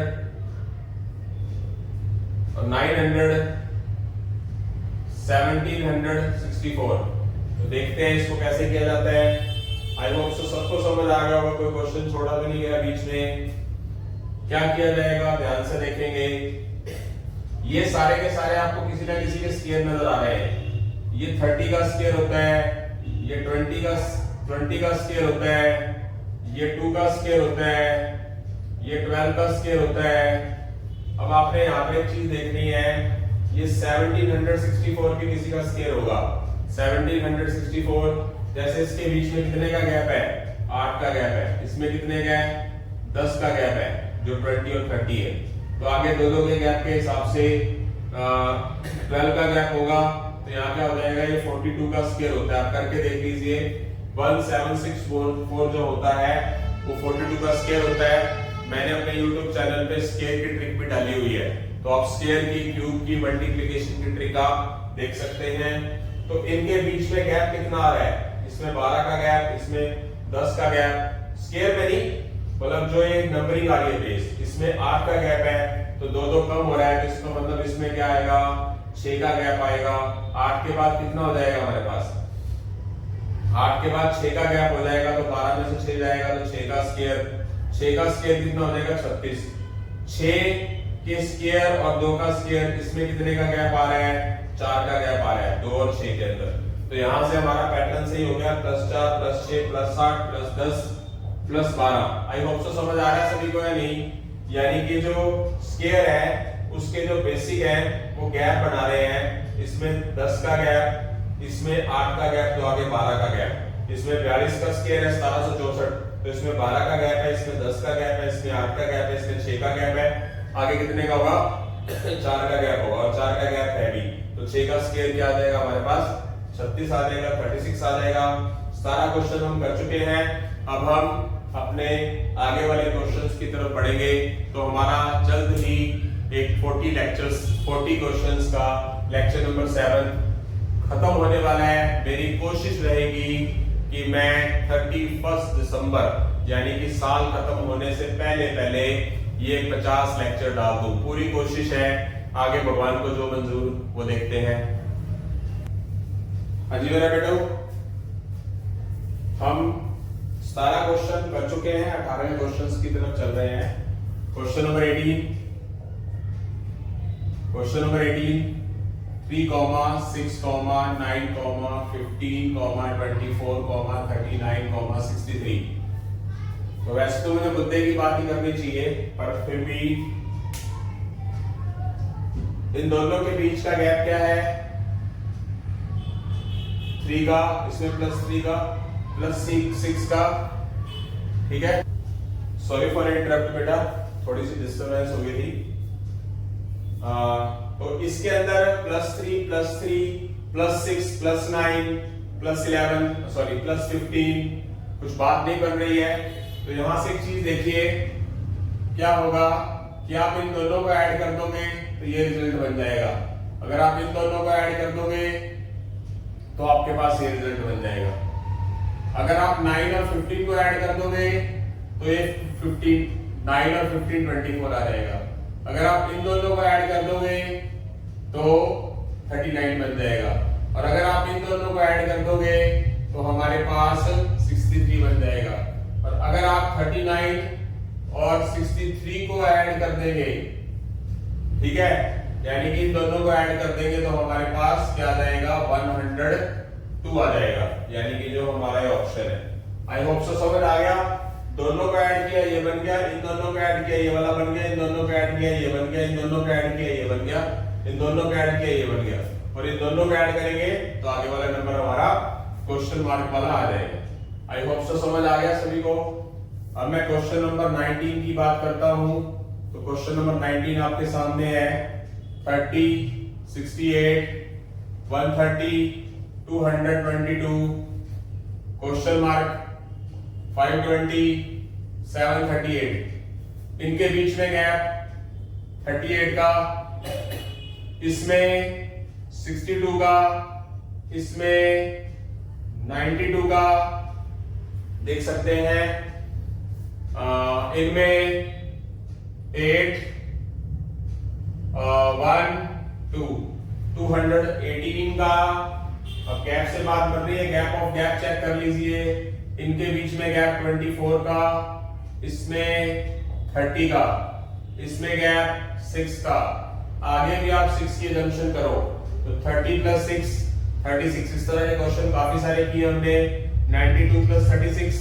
और 900 1764। तो देखते हैं इसको कैसे किया जाता है। आई होप सो सबको समझ आ गया होगा, कोई क्वेश्चन छोड़ा तो नहीं गया बीच में। क्या किया जाएगा ध्यान से देखेंगे। ये सारे के सारे आपको किसी ना किसी के स्क्वायर नजर आ रहे हैं। ये 30 का स्क्वायर होता है, ये 20 का स्क्वायर होता है, ये 2 का स्क्वायर होता है, ये 12 का स्क्वायर होता है। अब आपने यहाँ पे एक चीज देखनी है, ये 1764 भी किसी का स्क्वायर होगा। 1764 जैसे इसके बीच में कितने का गैप है? 8 का गैप है। इसमें कितने का है? 10 का गैप है, जो 20 और 30 है। तो आगे दो के गैप के हिसाब से 12 का गैप होगा। तो यहाँ क्या हो जाएगा? ये 42 का स्क्वायर होता है। आप करके देख लीजिए। 1764 जो होता है वो 42 का स्क्वायर होता है। मैंने अपने YouTube चैनल पे स्क्वायर की ट्रिक भी डाली हुई है, तो आप स्क्वायर की, क्यूब की, मल्टीप्लिकेशन की ट्रिक आप देख सकते हैं। तो इनके बीच में गैप कितना आ रहा है? इसमें 12 का गैप, इसमें 10 का गैप। स्क्वायर में नहीं, मतलब जो ये नंबरिंग आ रही है बेस, इसमें 8 का गैप है तो 2 कम हो रहा है। तो इसका मतलब इसमें क्या आएगा? 6 का गैप आएगा। 8 के बाद कितना हो जाएगा हमारे पास? 8 के बाद 6 का गैप हो जाएगा, तो 12 में से 6 जाएगा तो 6 का स्क्वायर। 6 का स्क्वायर कितना हो जाएगा? 36। 6 के स्क्वायर और 2 का स्क्वायर, इसमें कितने का गैप आ रहा है? 4 का गैप आ रहा है 2 और 6 के अंदर। तो यहां से हमारा पैटर्न सही हो गया। +4 +6 +8 +10 +12। आई होप सो समझ आ रहा है सभी को या नहीं? यानी कि जो स्क्वायर है उसके जो बेसिक है वो गैप बना रहे हैं। इसमें 10 का गैप, इसमें 8 का गैप, तो आगे 12 का गैप। इसमें 42 का स्क्वायर है 1764, तो इसमें 12 का गैप है, इसमें 10 का गैप है, इसमें 8 का गैप है, इसमें 6 का गैप है। आगे कितने का होगा? 4 का गैप होगा, और 4 का गैप है भी, तो 6 का स्क्वायर क्या आ जाएगा हमारे पास? 36 आ जाएगा, 36 आ जाएगा। सारा क्वेश्चन हम कर चुके हैं। अब हम अपने आगे वाले क्वेश्चंस की तरफ बढ़ेंगे। तो हमारा जल्द ही एक 40 क्वेश्चंस का लेक्चर नंबर 7 खत्म होने वाला है। मेरी कोशिश रहेगी कि मैं 31 दिसंबर यानी कि साल खत्म होने से पहले पहले ये 50 लेक्चर डाल दूं। पूरी कोशिश है, आगे भगवान को जो मंजूर वो देखते हैं। हाँ जी मेरा बेटो, हम 17 क्वेश्चन कर चुके हैं, 18वें क्वेश्चन की तरफ चल रहे हैं। Question number 18 3, 6, 9, 15, 24, 39, 63। तो वैसे तो मुझे मुद्दे की बात ही करनी चाहिए, पर फिर भी इन दोनों के बीच का गैप क्या है? 3 का, इसमें +3 का, +6 का। ठीक है, सॉरी फॉर इंटरप्ट बेटा, थोड़ी सी डिस्टर्बेंस हो गई थी। तो इसके अंदर +3, +6, +9, +11, सॉरी +15 कुछ बात नहीं बन रही है। तो यहां से एक चीज देखिए, क्या होगा कि आप इन दोनों को ऐड कर दोगे तो ये रिजल्ट बन जाएगा। अगर आप इन दोनों को ऐड कर दोगे तो आपके पास ये रिजल्ट बन जाएगा। अगर आप 9 और 15 को ऐड कर दोगे तो ये 9 और 15 24 आ जाएगा। अगर आप इन दोनों को ऐड कर दोगे तो 39 बन जाएगा, और अगर आप इन दोनों को ऐड कर दोगे तो हमारे पास 63 बन जाएगा। और अगर आप 39 और 63 को ऐड कर देंगे, ठीक है, यानी कि इन दोनों को ऐड कर देंगे तो हमारे पास क्या आ जाएगा? 102 आ जाएगा, यानी कि जो हमारा ये ऑप्शन है। आई होप सो समझ आ गया। दोनों को ऐड किया ये बन गया, इन दोनों को ऐड किया ये वाला बन गया, इन दोनों को ऐड किया ये बन गया, इन दोनों को ऐड किया ये बन गया, इन दोनों को ऐड किया ये बन गया, और इन दोनों को ऐड करेंगे तो आगे वाला नंबर हमारा क्वेश्चन मार्क वाला आ जाएगा। आई होप सो समझ आ गया सभी को। अब मैं क्वेश्चन नंबर 19 की बात करता हूं। तो क्वेश्चन नंबर 19 आपके सामने है। 30, 68, 130, 222, क्वेश्चन मार्क 520, 738। इनके बीच में गैप 38 का, इसमें 62 का, इसमें 92 का, देख सकते हैं। इनमें 8, 1, 2, 218 का। अब गैप से बात कर रही है, गैप ऑफ गैप चेक कर लीजिए। इनके बीच में गैप 24 का, इसमें 30 का, इसमें गैप 6 का। आगे भी आप 6 की जंक्शन करो तो 30 + 6 36। इस तरह के क्वेश्चन काफी सारे किए हमने। 92 + 36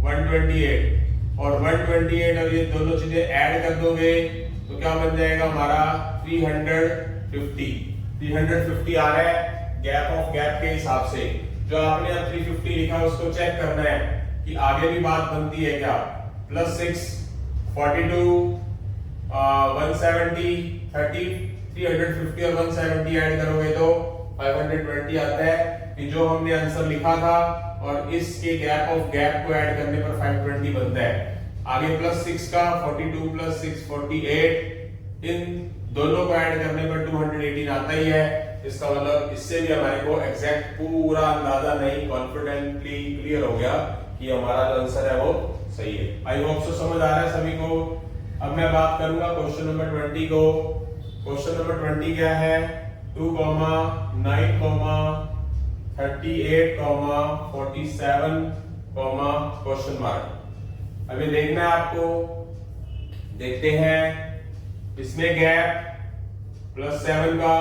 128, और 128 और ये दोनों चीजें ऐड कर दोगे तो क्या बन जाएगा हमारा? 350 आ रहा है गैप ऑफ गैप के हिसाब से। जो आपने अब 350 लिखा उसको चेक करना है कि आगे भी बात बनती है क्या। +6 42 170 30 350 और 170 ऐड करोगे तो 520 आता है कि जो हमने आंसर लिखा था, और इसके गैप ऑफ गैप को ऐड करने पर 520 बनता है। आगे +6 का 42 + 6 48, इन दोनों को ऐड करने पर 218 आता ही है। इसका मतलब इससे भी हमारे को एग्जैक्ट पूरा अंदाजा नहीं, कॉन्फिडेंटली क्लियर हो गया कि हमारा जो आंसर है वो सही है। आई होप सो समझ आ रहा है सभी को। अब मैं बात करूंगा क्वेश्चन नंबर 20 को। क्वेश्चन नंबर 20 क्या है? 2, 9, 38, 47, क्वेश्चन मार्क। अभी देखना है आपको, देखते हैं। इसमें गैप +7 का,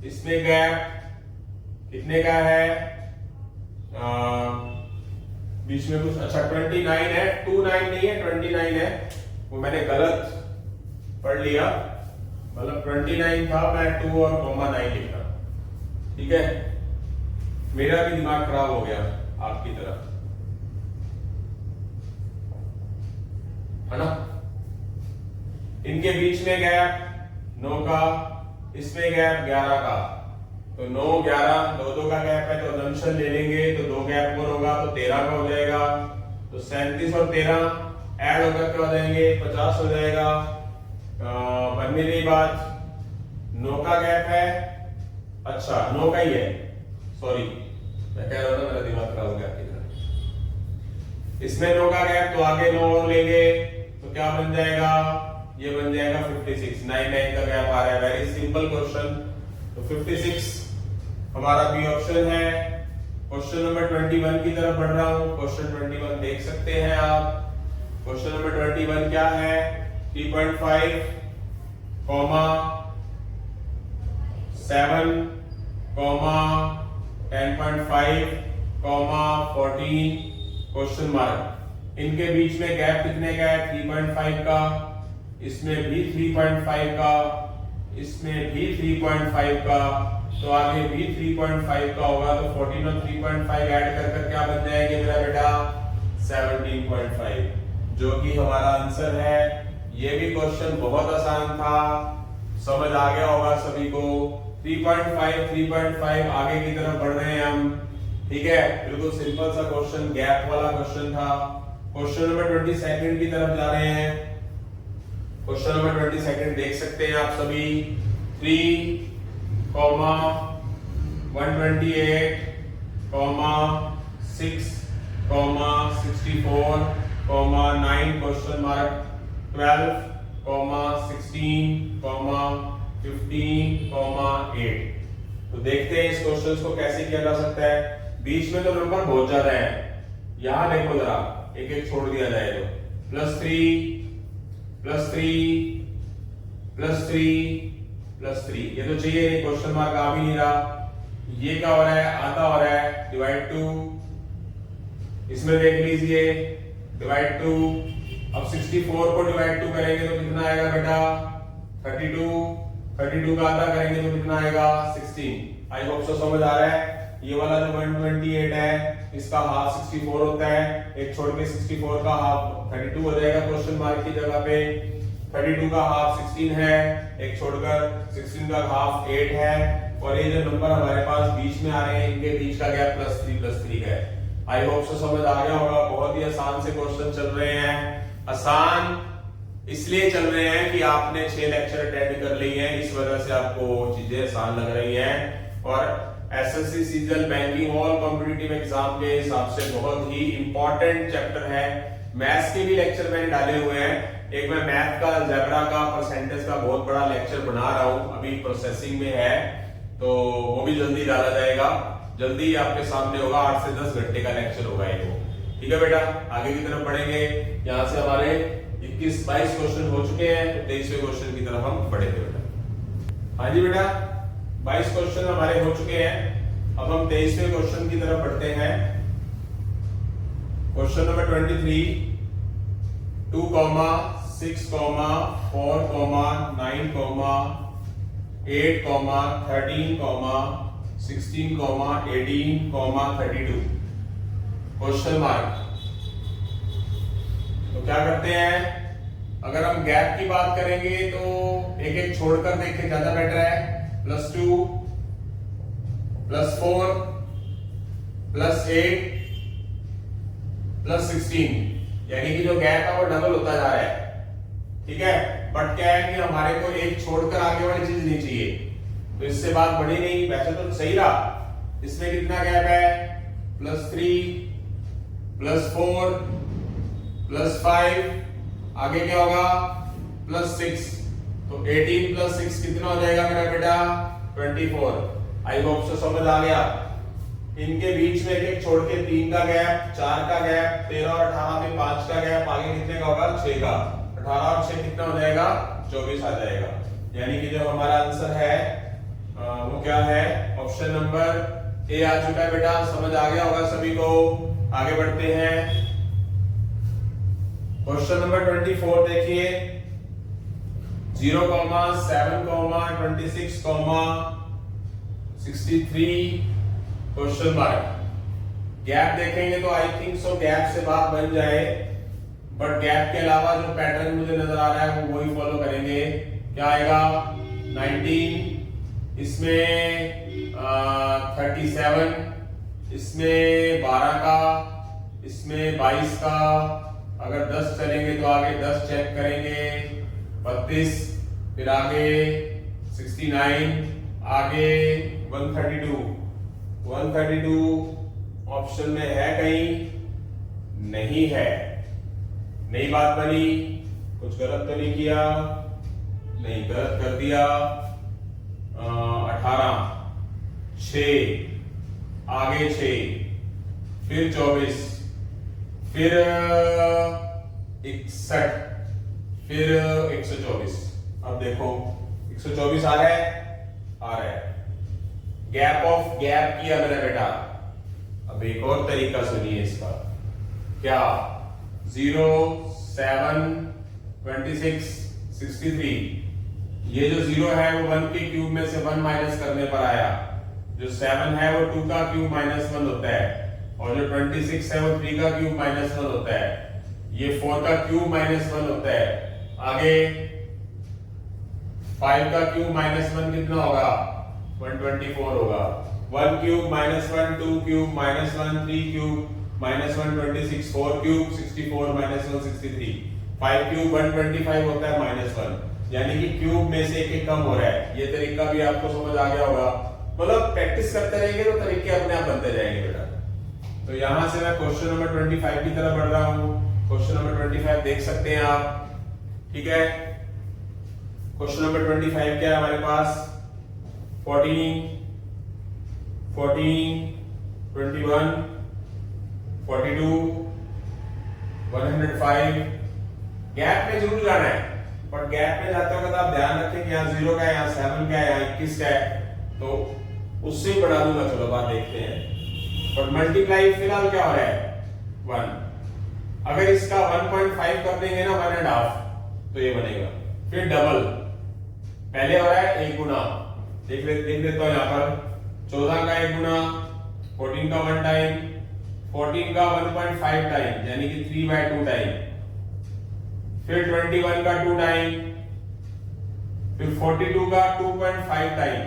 इसमें गैप कितने का है? बीच में कुछ, अच्छा 29 है, 29 नहीं है 29 है। वो मैंने गलत पढ़ लिया, मतलब 29 था, मैं 2 और कॉमा 9 लिखा। ठीक है, मेरा भी दिमाग खराब हो गया आपकी तरह, है ना। इनके बीच में गैप 9 का, इसमें गैप 11 का, तो 9 11 दो का गैप है, तो जंक्शन ले लेंगे तो 2 गैप और होगा तो 13 का हो जाएगा। तो 37 और 13 ऐड होकर क्या हो जाएंगे, 50 हो जाएगा। बनने की बात 9 का गैप है, अच्छा 9 का ही है, सॉरी मैं कह रहा था मेरा दिमाग खराब हो गया आपकी तरह। इसमें 9 का गैप, तो आगे 9 और लेंगे तो क्या बन जाएगा, ये बन जाएगा 56। 9 का गैप आ रहा है, वेरी सिंपल क्वेश्चन। तो 56 हमारा बी ऑप्शन है। क्वेश्चन नंबर 21 की तरफ बढ़ रहा हूं। क्वेश्चन 21 देख सकते हैं आप। क्वेश्चन नंबर 21 क्या है, 3.5 comma 7 comma 10.5 comma 14 question mark. इनके बीच में गैप कितने का है, 3.5 का, इसमें भी 3.5 का, इसमें भी 3.5 का, तो आगे भी 3.5 का होगा, तो 14 और 3.5 ऐड कर क्या बन जाएंगे मेरा बेटा, 17.5, जो कि हमारा आंसर है। ये भी क्वेश्चन बहुत आसान था, समझ आ गया होगा सभी को। 3.5 आगे की तरफ बढ़ रहे हैं हम, ठीक है, बिल्कुल सिंपल सा क्वेश्चन, गैप वाला क्वेश्चन था। क्वेश्चन नंबर 22 की तरफ जा रहे हैं। क्वेश्चन नंबर 22 देख सकते हैं आप सभी। 3 comma 128 comma 6 comma 64 comma 9 question mark 12 comma 16 comma 15 comma 8। तो देखते हैं इस क्वेश्चन को कैसे किया जा सकता है। बीच में तो नंबर बहुत ज्यादा है, यहां देखो जरा, एक एक छोड़ दिया जाए तो +3 +3 +3 +3, ये तो चाहिए नहीं, क्वेश्चन मार्क आ भी नहीं रहा। ये क्या हो रहा है, आधा हो रहा है, डिवाइड 2, इसमें देख लीजिए डिवाइड 2। अब 64 को डिवाइड 2 करेंगे तो कितना आएगा बेटा, 32 का आधा करेंगे तो कितना आएगा, 16। आई होप सो समझ आ रहा है। ये वाला जो 128 है, इसका हाफ 64 होता है, एक छोड़ के 64 का हाफ 32 हो जाएगा क्वेश्चन मार्क की जगह पे। 32 का हाफ 16 है, एक छोड़कर 16 का हाफ 8 है, और ये जो नंबर हमारे पास बीच में आ रहे हैं, इनके बीच का गैप +3 है। आई होप सो समझ आ गया होगा। बहुत ही आसान से क्वेश्चन चल रहे हैं। आसान इसलिए चल रहे हैं कि आपने 6 लेक्चर अटेंड कर लिए हैं, इस वजह से आपको चीजें आसान लग रही हैं। और SSC CGL banking all competitive exam के हिसाब से बहुत ही इंपॉर्टेंट चैप्टर है। मैथ्स के भी लेक्चर मैंने डाले हुए हैं। एक मैं मैथ का, अलजेब्रा का, परसेंटेज का बहुत बड़ा लेक्चर बना रहा हूं, अभी प्रोसेसिंग में है, तो वो भी जल्दी डाला जाएगा। जल्दी आपके सामने होगा, 8 से 10 घंटे का लेक्चर होगा ये। ठीक है बेटा, आगे की तरफ बढ़ेंगे। यहाँ से हमारे 21-22 क्वेश्चन हो चुके हैं, 23वें क्वेश्चन की तरफ हम बढ़ेंगे बेटा। हाँ जी बेटा, 22 क्वेश्चन हमारे हो चुके हैं। अब हम 23वें क्वेश्चन की तरफ बढ़ते हैं। Question number 23, 2, 6, 4, 9, 8, 13, 16, 18, 32 question mark. तो क्या करते हैं, अगर हम गैप की बात करेंगे तो एक एक छोड़कर देखें, ज्यादा बेटर है। +2 +4 +8 +16, यानी कि जो गैप है वो डबल होता जा रहा है। ठीक है, बट क्या है कि हमारे को एक छोड़कर आगे वाली चीज नहीं चाहिए, तो इससे बात बढ़ी नहीं। वैसे तो सही रहा। इसमें कितना गैप है, +3 +4 +5, आगे क्या होगा, +6, तो 18 + 6 कितना हो जाएगा मेरा बेटा, 24। आई होप सो समझ आ गया। इनके बीच में एक छोड़ के 3 का गैप, 4 का गैप, 13 और 18 में 5 का गैप, आगे कितने का होगा, 6 का। 18 और 6 कितना हो जाएगा, 24 आ जाएगा। यानी कि जो हमारा आंसर है वो क्या है, ऑप्शन नंबर ए आ चुका है बेटा। समझ आ गया होगा सभी को। आगे बढ़ते हैं। क्वेश्चन नंबर 24 देखिए 0,7,26,63 क्वेश्चन मार्क। गैप देखेंगे तो आई थिंक सो गैप से बात बन जाए, बट गैप के अलावा जो पैटर्न मुझे नजर आ रहा है वो वही फॉलो करेंगे। क्या आएगा 19, इसमें 37, इसमें 12 का, इसमें 22 का, अगर 10 चलेंगे तो आगे 10 चेक करेंगे, 32, फिर आगे 69, आगे 132 ऑप्शन में है कहीं? नहीं है। नई बात बनी, कुछ गलत तो नहीं किया? नहीं, गलत कर दिया। 18, 6, आगे 6, फिर 24, फिर 61, फिर 124। अब देखो 124 आ रहा है, आ रहा है। गैप ऑफ गैप किया मेरा बेटा। अब एक और तरीका सुनिए इसका। क्या 0, 7, 26, 63, ये जो 0 है वो 1 के क्यूब में से 1 माइनस करने पर आया। जो 7 है वो 2 का क्यूब माइनस 1 होता है, और जो 26 है वो 3 का क्यूब माइनस 1 होता है। ये 4 का क्यूब माइनस 1 होता है। आगे 5 का क्यूब माइनस 1 कितना होगा? 124 होगा। 1 cube minus 1, 2 cube minus 1, 3 cube minus 1, 26, 4 cube 64 minus 1, 63, 5 cube 125 होता है माइनस 1, यानी कि क्यूब में से एक कम हो रहा है। ये तरीका भी आपको समझ आ गया होगा। मतलब प्रैक्टिस करते रहेंगे तो तरीके अपने आप बनते जाएंगे बेटा। तो यहां से मैं क्वेश्चन नंबर 25 की तरफ बढ़ रहा हूं। क्वेश्चन नंबर 25 देख सकते हैं आप, ठीक है। क्वेश्चन नंबर 25 क्या है हमारे पास? 14, 21, 42, 105। गैप में जरूर जाना है, पर गैप में जाते वक्त आप ध्यान रखें कि यहाँ 0 का है, यहाँ 7 का है, यहाँ 21 का है, तो उससे ही बढ़ा दूंगा। चलो बात देखते हैं। और मल्टीप्लाई फिलहाल क्या हो रहा है? 1। अगर इसका 1.5 कर देंगे ना, 1.5, तो ये बनेगा। फिर डबल, पहले हो रहा है 1 गुना, देख लेता हूं यहां पर। 14 का 1 गुना, 14 का 1 टाइम, 14 का 1.5 टाइम, यानी कि 3/2 टाइम, फिर 21 का 2 टाइम, फिर 42 का 2.5 टाइम,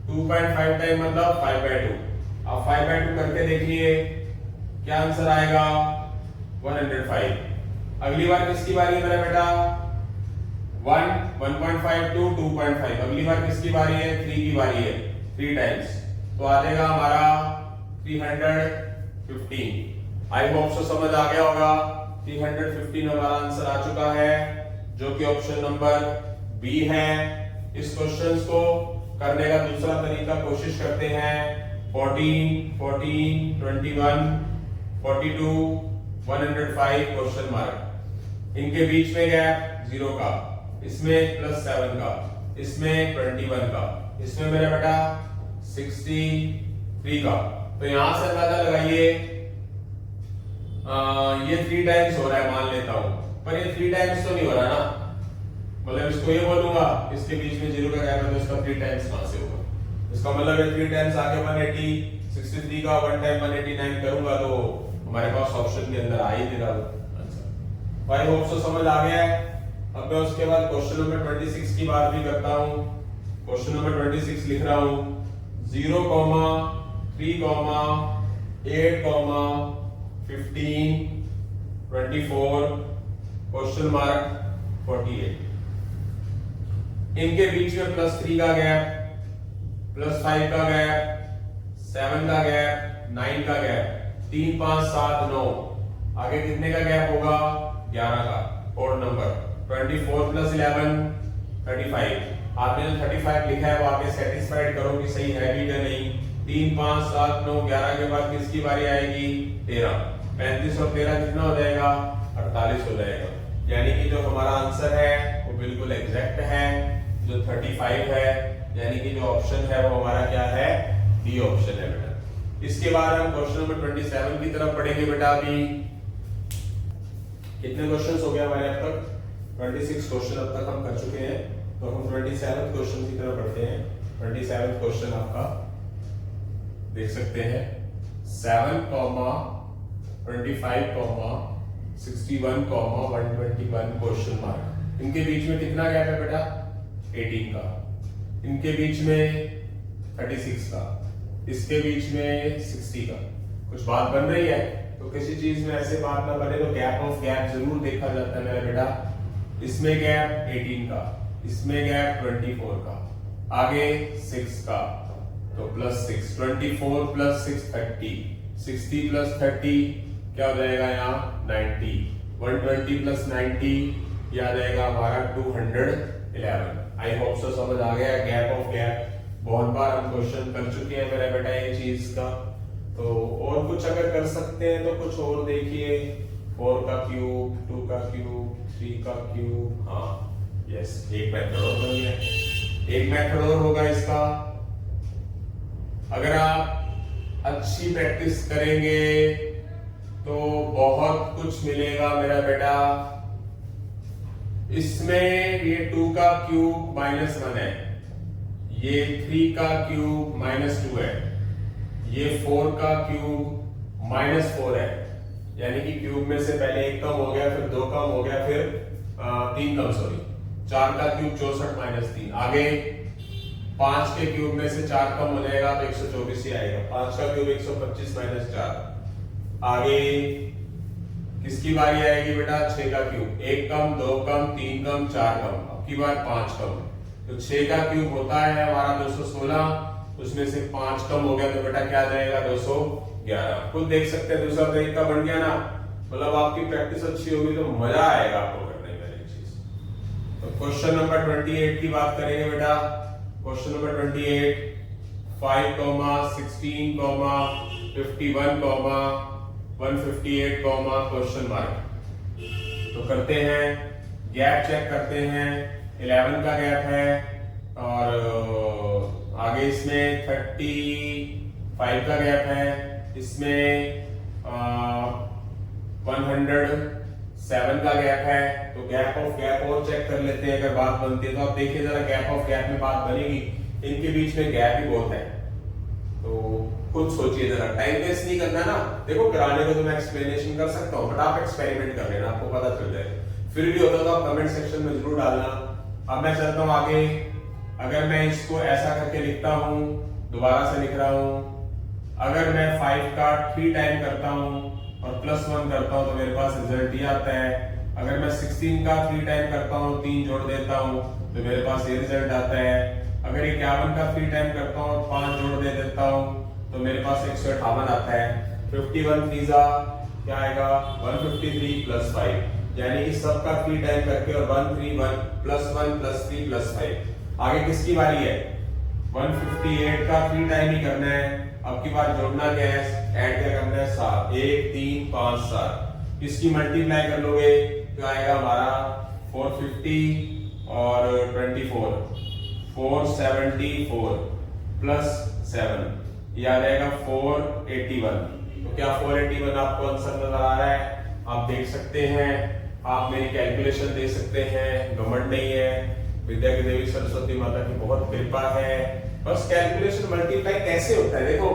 2.5 टाइम मतलब 5/2। अब 5/2 करके देखिए क्या आंसर आएगा? 105। अगली बार किसकी बारी है मेरा बेटा? 1, 1.5, 2, 2.5। अगली बार किसकी बारी है? 3 की बारी है, 3 टाइम्स, तो आ जाएगा हमारा 315। आई होप सो समझ आ गया होगा। 315 हमारा आंसर आ चुका है, जो कि ऑप्शन नंबर बी है। इस क्वेश्चन को करने का दूसरा तरीका कोशिश करते हैं। 14, 21, 42, 105 क्वेश्चन मार्क। इनके बीच में गैप 0 का, इसमें +7 का, इसमें 21 का, इसमें मेरा बेटा 63 का। तो यहां से अंदाजा लगाइए, ये 3 टाइम्स हो रहा है मान लेता हूं, पर ये 3 टाइम्स तो नहीं हो रहा ना। मतलब इसको ये बोलूंगा इसके बीच में 0 का गैप है, तो इसका 3 टाइम्स कहां से होगा? इसका मतलब है 3 टाइम्स आगे 180, 63 का 1 टाइम 189 करूंगा तो हमारे पास ऑप्शन के अंदर आ ही देगा आंसर। आई होप सो समझ आ गया है। अब मैं उसके बाद क्वेश्चन नंबर 26 की बात भी करता हूं। क्वेश्चन नंबर 26 लिख रहा हूं। 0, 3, 8, 15, 24, क्वेश्चन मार्क 48। इनके बीच में +3 का गैप, +5 का गैप, 7 का गैप, 9 का गैप, 3, 5, 7, 9। आगे कितने का गैप होगा? 11 का, ओड नंबर। 24 + 11, 35। आपने जो 35 लिखा है वो आगे सेटिस्फाइड करो कि सही है भी या नहीं। 3, 5, 7, 9, 11 के बाद किसकी बारी आएगी? 13। 35 और 13 कितना हो जाएगा? 48 हो जाएगा। यानी कि जो हमारा आंसर है वो बिल्कुल एग्जैक्ट है, जो 35 है, यानी कि जो ऑप्शन है वो हमारा क्या है? डी ऑप्शन है बेटा। इसके बाद हम क्वेश्चन नंबर 27 की तरफ पढ़ेंगे बेटा। अभी कितने क्वेश्चंस हो गए हमारे अब तक? 26 क्वेश्चन अब तक हम कर चुके हैं। तो हम 27 क्वेश्चन की तरफ बढ़ते हैं। 27 क्वेश्चन आपका देख सकते हैं 7, 25, 61, 121 क्वेश्चन मार्क। इनके बीच में कितना गैप है बेटा? 18 का। इनके बीच में 36 का, इसके बीच में 60 का। कुछ बात बन रही है? तो किसी चीज में ऐसे बात ना बने तो गैप ऑफ गैप जरूर देखा जाता है मेरा बेटा। इसमें गैप 18 का, इसमें गैप 24 का, आगे 6 का, तो +6, 24 + 6 30, 60 + 30 क्या हो जाएगा यहाँ? 90, 120 + 90 यह आ जाएगा हमारा 211। आई होप सो समझ आ गया गैप ऑफ गैप। बहुत बार हम क्वेश्चन कर चुके हैं मेरा बेटा ये चीज का। तो और कुछ अगर कर सकते हैं तो कुछ और देखिए। 4 का क्यूब, 2 का क्यूब, 3 का क्यूब। हाँ यस, एक मेथड और बन गया। एक मेथड और होगा इसका। अगर आप अच्छी प्रैक्टिस करेंगे तो बहुत कुछ मिलेगा मेरा बेटा। इसमें ये 2 का क्यूब -1 है, ये 3 का क्यूब -2 है, ये 4 का क्यूब -4 है। यानी कि क्यूब में से पहले 1 कम हो गया, फिर 2 कम हो गया, फिर 3 कम, सॉरी 4 का क्यूब 64 - 3। आगे 5 के क्यूब में से 4 कम हो जाएगा तो 124 ही आएगा। 5 का क्यूब 125 - 4। आगे किसकी बारी आएगी बेटा? 6 का क्यूब, 1 कम, 2 कम, 3 कम, 4 कम, अब की बार 5 कम। तो 6 का क्यूब होता है हमारा 216, उसमें से 5 कम हो गया तो बेटा क्या जाएगा? 211। खुद देख सकते हैं दूसरा तरीका बन गया ना। मतलब आपकी प्रैक्टिस अच्छी होगी तो मजा आएगा आपको करने में ये चीज। तो क्वेश्चन नंबर 28 की बात करेंगे बेटा। Question number 28, 5, 16, 51, 158, question mark. तो करते हैं, गैप चेक करते हैं। 11 का गैप है और आगे इसमें 35 का गैप है, इसमें 107 का गैप है। तो गैप ऑफ गैप और चेक कर लेते हैं अगर बात बनती है तो। आप देखिए जरा, गैप ऑफ गैप में बात बनेगी, इनके बीच में गैप ही बहुत है। तो खुद सोचिए जरा, टाइम वेस्ट नहीं करना ना। देखो कराने को तो मैं एक्सप्लेनेशन कर सकता हूँ, बट आप एक्सपेरिमेंट कर लेना, आपको पता चल जाए। फिर भी होता तो आप कमेंट सेक्शन में जरूर डालना। अब मैं चलता हूँ आगे। अगर मैं इसको ऐसा करके लिखता हूँ, दोबारा से लिख रहा हूँ। अगर मैं 5 का 3 टाइम करता हूँ और +1 करता हूँ तो मेरे पास रिजल्ट ये आता है। अगर मैं 16 का 3 टाइम करता हूँ, 3 जोड़ देता हूँ तो मेरे पास ये रिजल्ट आता है। अगर 51 का 3 टाइम करता हूँ और 5 जोड़ दे देता हूँ तो मेरे पास 158 आता है। 51 3 क्या आएगा? 153 + 5, यानी कि सबका 3 टाइम करके और 131 +1 +3 +5। आगे किसकी बारी है? 158 का 3 टाइम ही करना है। अब की बार जोड़ना क्या है? ऐड क्या करना है? 7, 1 3 5 7। इसकी मल्टीप्लाई कर लोगे तो आएगा हमारा 450 और 24, 474 + 7, ये आ जाएगा 481। तो क्या 481 आपको आंसर नजर आ रहा है? आप देख सकते हैं, आप मेरी कैलकुलेशन देख सकते हैं। घमंड नहीं है, विद्या की देवी सरस्वती माता की बहुत कृपा है। बस कैलकुलेशन मल्टीप्लाई कैसे होता है देखो।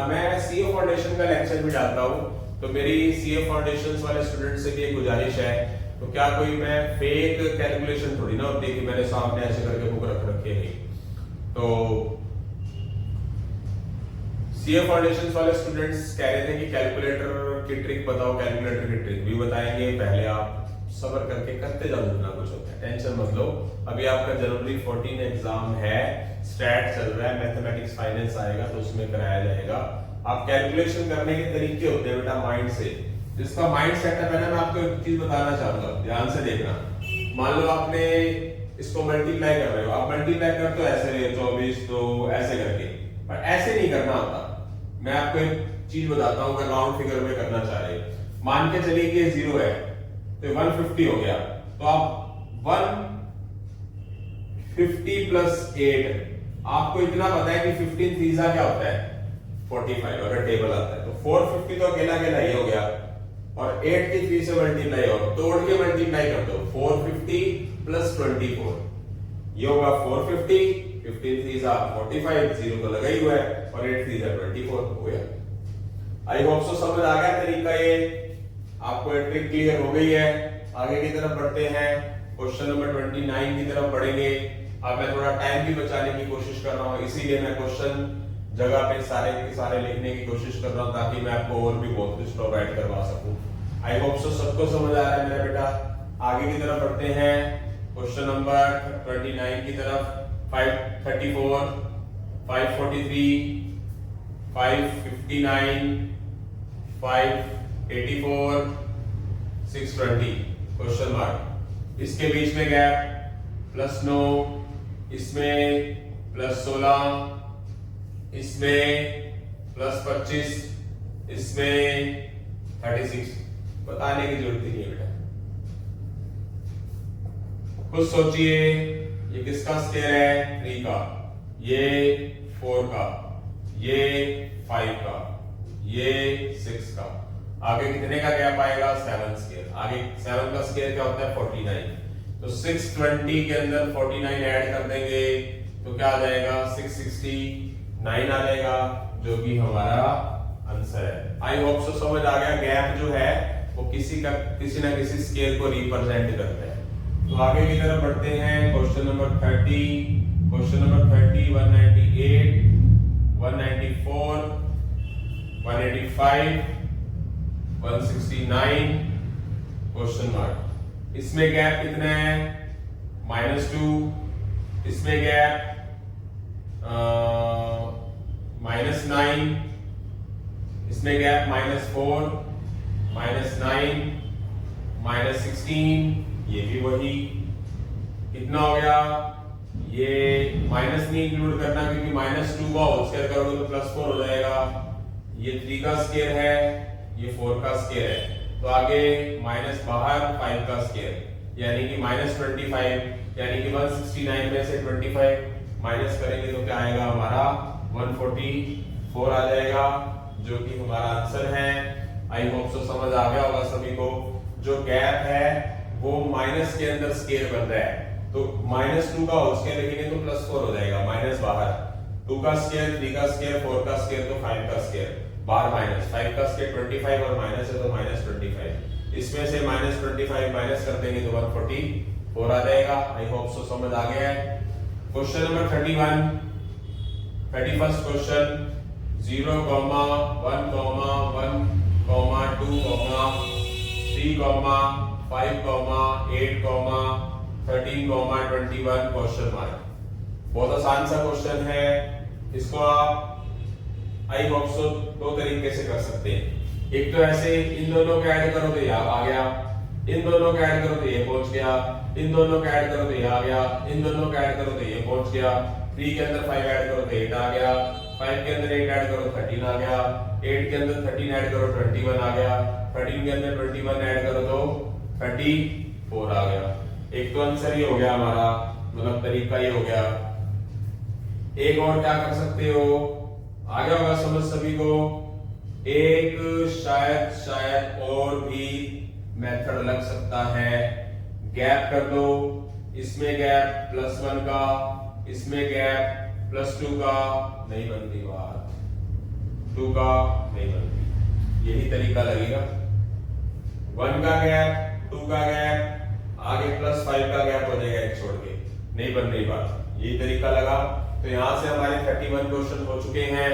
मैं सीए फाउंडेशन का लेक्चर भी डालता हूँ, तो मेरी सीए फाउंडेशन वाले स्टूडेंट से भी एक गुजारिश है। तो क्या कोई मैं फेक कैलकुलेशन थोड़ी ना होती है कि मेरे सामने ऐसे करके बुक रख रखी है। तो सीए फाउंडेशन वाले स्टूडेंट्स कह रहे थे कि कैलकुलेटर की ट्रिक बताओ, कैलकुलेटर की ट्रिक भी बताएंगे। पहले आप सब्र करके करते जाओ, जितना कुछ होता है, टेंशन मत लो। अभी आपका जनवरी 14 एग्जाम है, स्टैट चल रहा है, मैथमेटिक्स फाइनेंस आएगा तो उसमें कराया जाएगा। आप कैलकुलेशन करने के तरीके होते हैं बेटा माइंड से। जिसका माइंड सेटअप है ना, मैं आपको एक चीज बताना चाहूंगा, ध्यान से देखना। मान लो आपने इसको मल्टीप्लाई कर रहे हो, आप मल्टीप्लाई करते हो ऐसे 24 तो ऐसे करके, पर ऐसे नहीं करना होता। मैं आपको एक चीज बताता हूँ, अगर राउंड फिगर में करना चाह रहे, मान के चलिए कि 0 है तो 150 हो गया, तो आप 150 + 8, आपको इतना पता है कि 15 3 क्या होता है 45, अगर टेबल आता है तो 450 तो अकेला अकेला ही हो गया। और 8 की 3 से मल्टीप्लाई और तोड़ के मल्टीप्लाई कर दो। 450 प्लस 24 ये होगा 450, 15 3 जा 45, 0 तो लगा ही हुआ है और 8 3 जा 24 हो गया। आई होप सो समझ आ गया तरीका, ये आपको एक ट्रिक क्लियर हो गई है। आगे की तरफ बढ़ते हैं, क्वेश्चन नंबर 29 की तरफ बढ़ेंगे। अब मैं थोड़ा टाइम भी बचाने की कोशिश कर रहा हूँ, इसीलिए मैं क्वेश्चन जगह पे सारे के सारे लिखने की कोशिश कर रहा हूँ ताकि मैं आपको और भी बहुत कुछ प्रोवाइड करवा सकूं। आई होप सो सबको समझ आ रहा है मेरा बेटा। आगे की तरफ बढ़ते हैं, क्वेश्चन नंबर 29 की तरफ। 534, 543, 559, 584, 620 क्वेश्चन मार्क। इसके बीच में गैप +9, इसमें +16, इसमें +25, इसमें 36। बताने की जरूरत ही नहीं है बेटा, खुद सोचिए ये किसका स्क्वायर है? 3 का, ये 4 का, ये 5 का, ये 6 का। आगे कितने का गैप आएगा? 7 स्क्वायर। आगे 7 का स्क्वायर क्या होता है? 49। तो 620 के अंदर 49 ऐड कर देंगे तो क्या आ जाएगा? 669 आ जाएगा, जो कि हमारा आंसर है। आई होप सो समझ आ गया। गैप जो है वो किसी ना किसी स्केल को रिप्रेजेंट करता है। तो आगे की तरफ बढ़ते हैं, क्वेश्चन नंबर 30, 198, 194, 185, 169 क्वेश्चन मार्क। इसमें गैप कितना है? -2, इसमें गैप -9, इसमें गैप -4, -9, -16, ये भी वही। कितना हो गया? ये माइनस नहीं इंक्लूड करना क्योंकि -2 का होल स्क्वायर करोगे तो +4 हो जाएगा। ये 3 का स्क्वायर है, ये 4 का स्क्वायर है, तो आगे माइनस बाहर 5 का स्क्वायर यानी कि -25, यानी कि 169 में से 25 माइनस करेंगे तो क्या आएगा? हमारा 144 आ जाएगा, जो कि हमारा आंसर है। आई होप सो समझ आ गया होगा सभी को। जो गैप है वो माइनस के अंदर स्क्वायर बन रहा है, तो -2 का होल स्क्वायर लिखेंगे तो +4 हो जाएगा, माइनस बाहर 2 का स्क्वायर, 3 का स्क्वायर, 4 का स्क्वायर तो 5 का स्क्वायर, बाहर माइनस 5 का स्क्वायर 25 और माइनस है तो -25। इसमें से -25 माइनस कर देंगे तो 144 आ जाएगा। आई होप सो समझ आ गया है। Question number 31, 31st question. 0, 1, 1, 2, 3, 5, 8, 13, 21 question mark. बहुत आसान सा क्वेश्चन है। इसको आप आई होप सो 2 तरीके से कर सकते हैं। एक तो ऐसे इन दोनों को ऐड करो तो ये आ गया, इन दोनों को ऐड करो तो ये पहुंच गया, इन दोनों को ऐड करो तो ये आ गया, इन दोनों को ऐड करो तो ये पहुंच गया। 3 के अंदर 5 ऐड करो तो 8 आ गया, 5 के अंदर 8 ऐड करो 13 आ गया, 8 के अंदर 13 ऐड करो 21 आ गया, 13 के अंदर 21 ऐड करो तो 34 आ गया। एक तो आंसर ये हो गया हमारा, मतलब तरीका ये हो गया। एक और क्या कर सकते हो? आ गया होगा समझ सभी को। एक शायद और भी मेथड लग सकता है। गैप कर दो, इसमें गैप +1 का, इसमें गैप +2 का, नहीं बनती बात, 2 का नहीं बनती। यही तरीका लगेगा। 1 का गैप, 2 का गैप, आगे +5 का गैप हो जाएगा एक छोड़ के, नहीं बन रही बात। यही तरीका लगा। तो यहां से हमारे 31 क्वेश्चन हो चुके हैं।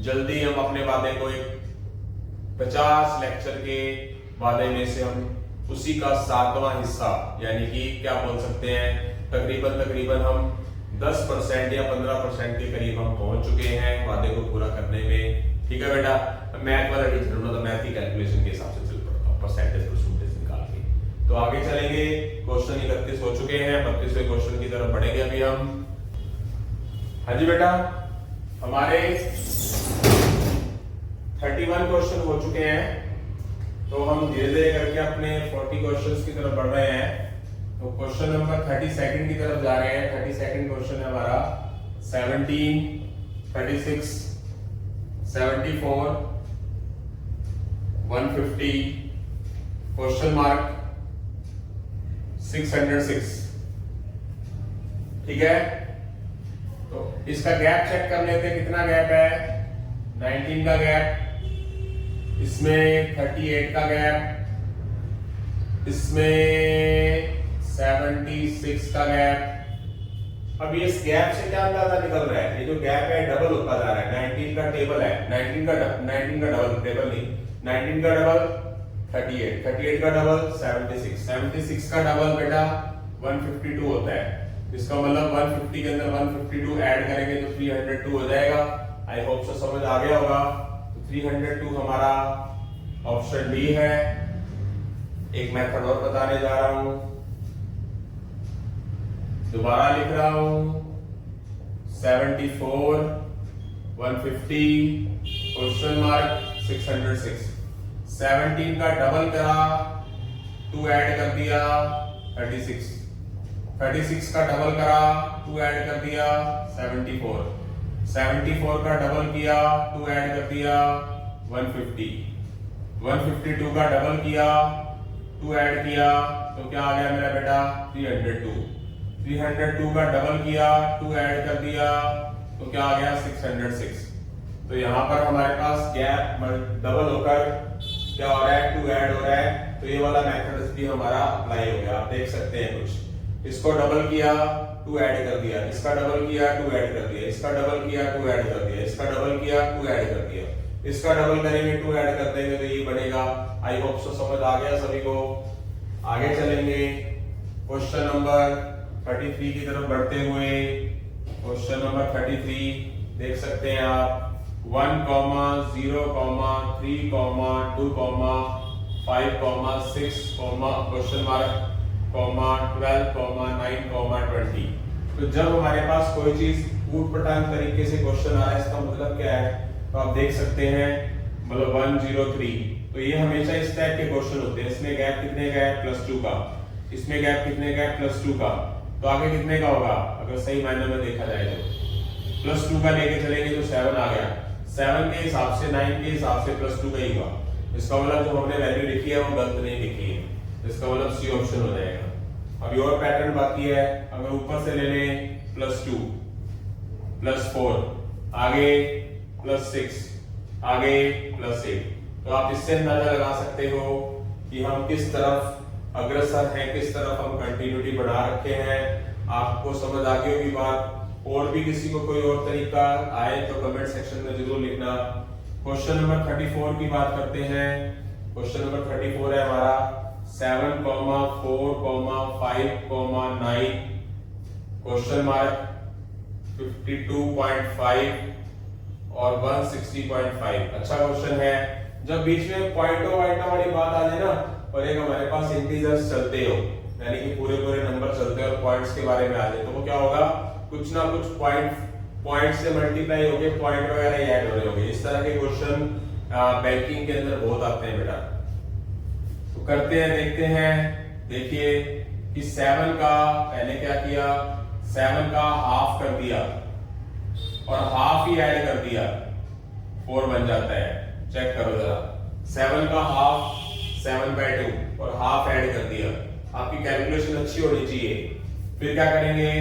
जल्दी हम अपने वादे को एक 50 लेक्चर के वादे में से हम उसी का 7वां हिस्सा यानी कि क्या बोल सकते हैं, तकरीबन हम 10% या 15% के करीब हम पहुंच चुके हैं वादे को पूरा करने में। ठीक है बेटा, मैथ वाला टीचर हूं तो मैथ की कैलकुलेशन के हिसाब से चल पड़ता हूं, परसेंटेज परसेंटेज निकाल के। तो आगे चलेंगे। क्वेश्चन 31 हो चुके हैं, 32वें क्वेश्चन की तरफ बढ़ेंगे अभी हम। हाँ जी बेटा, हमारे 31 क्वेश्चन हो चुके हैं, तो हम धीरे धीरे करके अपने 40 क्वेश्चंस की तरफ बढ़ रहे हैं। तो क्वेश्चन नंबर 32 की तरफ जा रहे हैं। 32 क्वेश्चन है हमारा 17, 36, 74, 150, क्वेश्चन मार्क 606। ठीक है, तो इसका गैप चेक कर लेते हैं, कितना गैप है? 19 का गैप, इसमें 38 का गैप, इसमें 76 का गैप। अब ये इस गैप से क्या अंदाजा निकल रहा है? ये जो गैप है डबल होता जा रहा है। 19 का टेबल है, 19 का डबल, टेबल नहीं, 19 का डबल 38, 38 का डबल 76, 76 का डबल बेटा 152 होता है। इसका मतलब 150 के अंदर 152 ऐड करेंगे तो 302 हो जाएगा। आई होप सो समझ आ गया होगा। तो 302 हमारा ऑप्शन डी है। एक मेथड और बताने जा रहा हूं, दोबारा लिख रहा हूं। 74 150 क्वेश्चन मार्क 606। 17 का डबल करा, 2 ऐड कर दिया 36, 36 का डबल करा, 2 ऐड कर दिया 74, 74 का डबल किया, 2 ऐड कर दिया 150, 152 का डबल किया, 2 ऐड किया तो क्या आ गया मेरा बेटा? 302, 302 का डबल किया, 2 ऐड कर दिया तो क्या आ गया? 606। तो यहाँ पर हमारे पास गैप डबल होकर क्या हो रहा है? 2 ऐड हो रहा है। तो ये वाला मेथड भी हमारा अप्लाई हो गया। आप देख सकते हैं कुछ, इसको डबल किया, 2 ऐड कर दिया, इसका डबल किया, 2 ऐड कर दिया, इसका डबल किया, 2 ऐड कर दिया, इसका डबल किया, 2 ऐड कर दिया, इसका डबल करेंगे, 2 ऐड कर देंगे तो ये बनेगा। आई होप सो समझ आ गया सभी को। आगे चलेंगे क्वेश्चन नंबर 33 की तरफ बढ़ते हुए। क्वेश्चन नंबर 33 देख सकते हैं आप। 1, 0, 3, 2, 5, 6, क्वेश्चन मार्क 12, 9, 20। तो जब हमारे पास कोई चीज ऊटपटांग तरीके से क्वेश्चन आ रहा है, इसका मतलब क्या है? तो आप देख सकते हैं, मतलब 1, 0, 3, तो ये हमेशा इस टाइप के क्वेश्चन होते हैं। इसमें गैप कितने का है? +2 का। इसमें गैप कितने का है? +2 का। तो आगे कितने का होगा अगर सही मायने में देखा जाए तो? +2 का लेके चलेंगे तो 7 आ गया। 7 के हिसाब से, 9 के हिसाब से +2 का ही हुआ। इसका मतलब जो हमने वैल्यू लिखी है वो गलत नहीं लिखी है। इसका मतलब सी ऑप्शन हो जाएगा। अभी और पैटर्न बाकी है। अगर ऊपर से ले लें +2, +4, आगे +6, आगे +8, तो आप इससे अंदाजा लगा सकते हो कि हम किस तरफ अग्रसर हैं, किस तरफ हम कंटिन्यूटी बढ़ा रखे हैं। आपको समझ आ गई होगी बात। और भी किसी को कोई और तरीका आए तो कमेंट सेक्शन में जरूर लिखना। क्वेश्चन नंबर 34 की बात करते हैं। क्वेश्चन नंबर 34 है हमारा 7, 4, 5, 9, क्वेश्चन मार्क 52.5 और 160.5। अच्छा क्वेश्चन है। जब बीच में पॉइंटों वाली बात आ जाए ना, और एक हमारे पास इंटीजर्स चलते हो, यानी कि पूरे नंबर चलते हैं और पॉइंट्स के बारे में आ जाए, तो वो क्या होगा? कुछ ना कुछ पॉइंट से मल्टीप्लाई होके पॉइंट वगैरह ऐड हो रहे होंगे। इस तरह के क्वेश्चन बैंकिंग के अंदर बहुत आते हैं बेटा। तो करते हैं, देखते हैं। देखिए कि 7 का पहले क्या किया? 7 का हाफ कर दिया और हाफ ही ऐड कर दिया, 4 बन जाता है। चेक करो जरा, 7 का हाफ 7/2 और हाफ ऐड कर दिया। आपकी कैलकुलेशन अच्छी होनी चाहिए। फिर क्या करेंगे?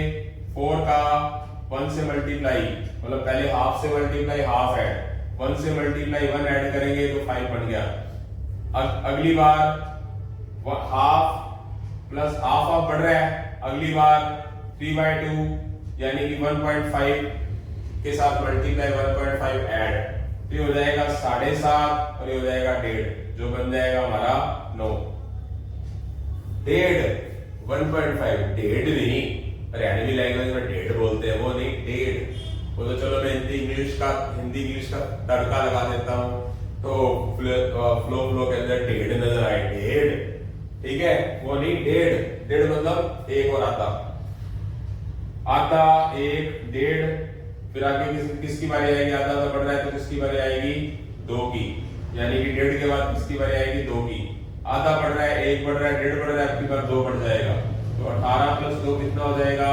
4 का 1 से मल्टीप्लाई, मतलब पहले हाफ से मल्टीप्लाई, हाफ ऐड, 1 से मल्टीप्लाई 1 ऐड करेंगे तो 5 बन गया। अगली बार हाफ प्लस हाफ बढ़ रहा है। अगली बार 3/2 यानी कि 1.5 के साथ मल्टीप्लाई 1.5 ऐड, तो ये हो जाएगा 7.5 और ये हो जाएगा 1.5, जो बन जाएगा हमारा 9। 1.5 1.5 1.5 नहीं, हरियाणवी लैंग्वेज में 1.5 बोलते हैं, वो नहीं 1.5। वो तो चलो मैं हिंदी इंग्लिश का तड़का लगा देता हूँ तो फ्लो के अंदर 1.5 नजर आए, 1.5। ठीक है, वो नहीं 1.5 मतलब 1 और आता 1, 1.5। फिर आगे किसकी बारी आएगी? आधा बढ़ रहा है तो किसकी बारी आएगी? 2 की, यानी कि 1.5 के बाद किसकी बारी आएगी? 2 की। आधा बढ़ रहा है, 1 बढ़ रहा है, 1.5 बढ़ रहा है, आपके पास 2 बढ़ जाएगा, तो 18 + 2 कितना हो जाएगा?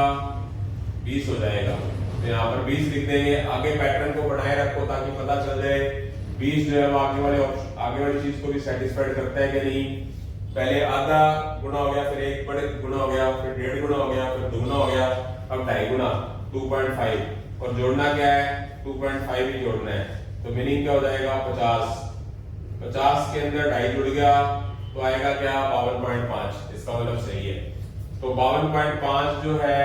20 हो जाएगा। तो यहाँ पर 20 लिख देंगे। आगे पैटर्न को बनाए रखो ताकि पता चल जाए 20 जो है वो आगे वाली चीज को भी सेटिस्फाइड करता है कि नहीं। पहले आधा गुना हो गया, फिर 1 बड़े गुना हो गया, फिर 1.5 गुना हो गया, फिर दुगना हो गया, अब 2.5 गुना 2.5, और जोड़ना क्या है 2.5 ही जोड़ना है। तो मीनिंग क्या हो जाएगा 50 के अंदर 2.5 जुड़ गया तो आएगा क्या 52.5, इसका मतलब सही है। तो 52.5 जो है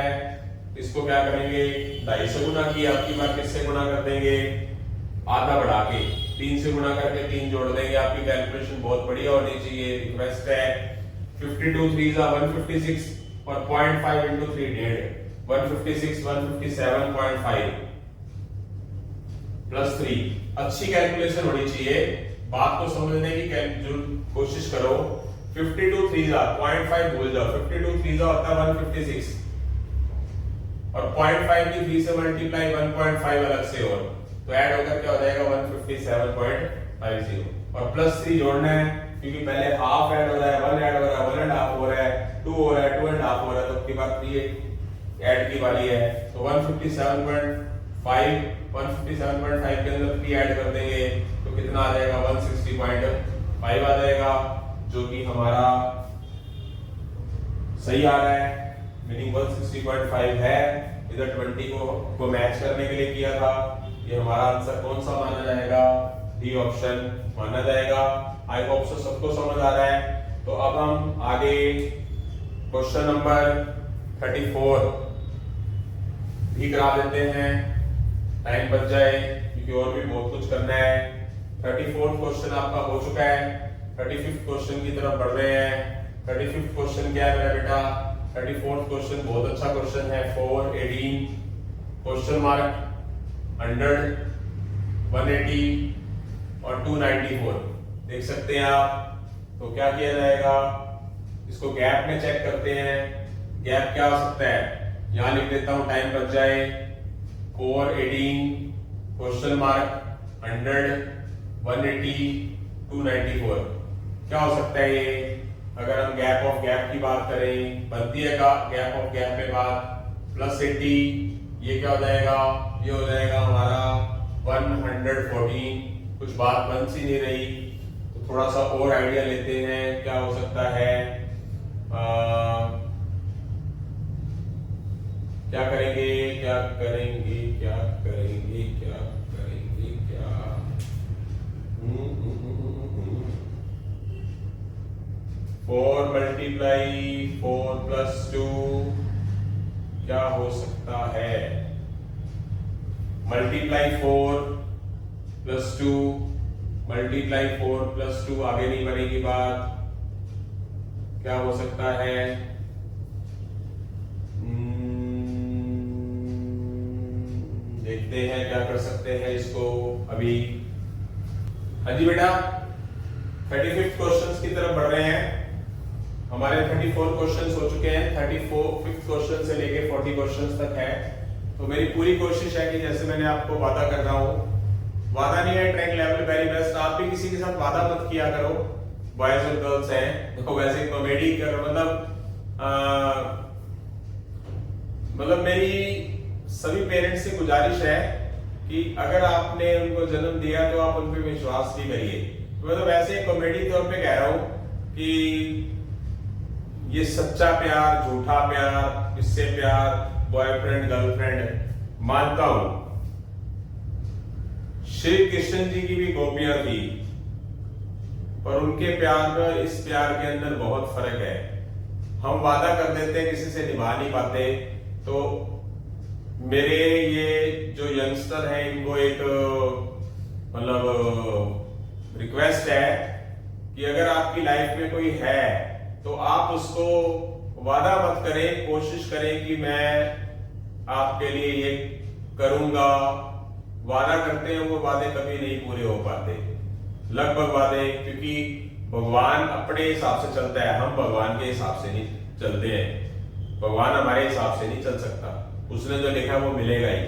इसको क्या करेंगे 2.5 से गुना किया, आपकी बार किससे गुना कर देंगे आधा बढ़ा के 3 से गुना करके 3 जोड़ देंगे। आपकी कैलकुलेशन बहुत बढ़िया होनी चाहिए, रिक्वेस्ट है। 52 3 156 और 0.5 into 3 156 157.5 प्लस 3। अच्छी कैलकुलेशन होनी चाहिए, बात को समझने की कोशिश करो। 52 3 0.5 भूल जाओ, 52 3 होता है 156 और 0.5 की 3 से मल्टीप्लाई 1.5 अलग से और तो ऐड होकर क्या हो जाएगा 157.50 और प्लस 3 जोड़ना है क्योंकि पहले हाफ ऐड हो रहा है, 1 ऐड हो रहा है, 1 एंड हाफ हो रहा है, 2 हो रहा है, 2 एंड हाफ हो रहा है, तो अब की बात 3 ऐड की वाली है। तो 157.5 के अंदर 3 ऐड कर देंगे तो कितना आ जाएगा 160.5 आ जाएगा, जो कि हमारा सही आ रहा है। मीनिंग 160.5 है। इधर 20 को मैच करने के लिए किया था। ये हमारा आंसर कौन सा माना जाएगा, डी ऑप्शन माना जाएगा। आई होप सो सबको समझ आ रहा है। तो अब हम आगे क्वेश्चन नंबर 34 भी करा देते हैं, टाइम बच जाए क्योंकि और भी बहुत कुछ करना है। 34th क्वेश्चन आपका हो चुका है, 35th क्वेश्चन की तरफ बढ़ रहे हैं। 35th क्वेश्चन क्या है मेरा बेटा, 34th क्वेश्चन बहुत अच्छा क्वेश्चन है। 4 18 क्वेश्चन मार्क 100 180 और 294 देख सकते हैं आप। तो क्या किया जाएगा, इसको गैप में चेक करते हैं। गैप क्या हो सकता है, यहां लिख देता हूं टाइम बच जाए। 4 18 क्वेश्चन मार्क 100 180 294 क्या हो सकता है ये। अगर हम गैप ऑफ गैप की बात करें, बनती है का गैप ऑफ गैप में बात प्लस 80, ये क्या हो जाएगा, ये हो जाएगा हमारा 114। कुछ बात बन सी नहीं रही तो थोड़ा सा और आइडिया लेते हैं क्या हो सकता है। क्या करेंगे क्या करेंगे क्या करेंगे क्या करेंगे क्या 4 मल्टीप्लाई 4 प्लस 2 क्या हो सकता है। मल्टीप्लाई 4 प्लस 2 मल्टीप्लाई 4 प्लस 2 आगे नहीं बढ़ेगी बात, क्या हो सकता है। देखते हैं क्या कर सकते हैं इसको अभी। हाँ जी बेटा, 35th क्वेश्चंस की तरफ बढ़ रहे हैं। हमारे 34 क्वेश्चंस हो चुके हैं, 35th क्वेश्चन से लेके 40 क्वेश्चंस तक है। तो मेरी पूरी कोशिश है कि जैसे मैंने आपको वादा कर रहा हूं, वादा नहीं है ट्रैक लेवल वेरी बेस्ट, आप भी किसी के साथ वादा मत किया करो। बॉयज और गर्ल्स हैं तो वैसे कॉमेडी कर मतलब मेरी सभी पेरेंट्स से गुजारिश है कि अगर आपने उनको जन्म दिया तो आप उन पे विश्वास भी करिए। तो मैं तो वैसे कॉमेडी तौर पे कह रहा हूं कि ये सच्चा प्यार झूठा प्यार, इससे प्यार बॉयफ्रेंड गर्लफ्रेंड मानता हूं। श्री कृष्ण जी की भी गोपियां थी पर उनके प्यार में इस प्यार के अंदर बहुत फर्क है। हम वादा कर देते हैं किसी से निभा नहीं पाते। तो मेरे ये जो यंगस्टर हैं इनको एक मतलब रिक्वेस्ट है कि अगर आपकी लाइफ में कोई है तो आप उसको वादा मत करें, कोशिश करें कि मैं आपके लिए ये करूंगा। वादा करते हैं वो वादे कभी नहीं पूरे हो पाते, लगभग वादे, क्योंकि भगवान अपने हिसाब से चलता है, हम भगवान के हिसाब से नहीं चलते हैं। भगवान हमारे हिसाब से नहीं चल सकता, उसने जो लिखा वो मिलेगा ही।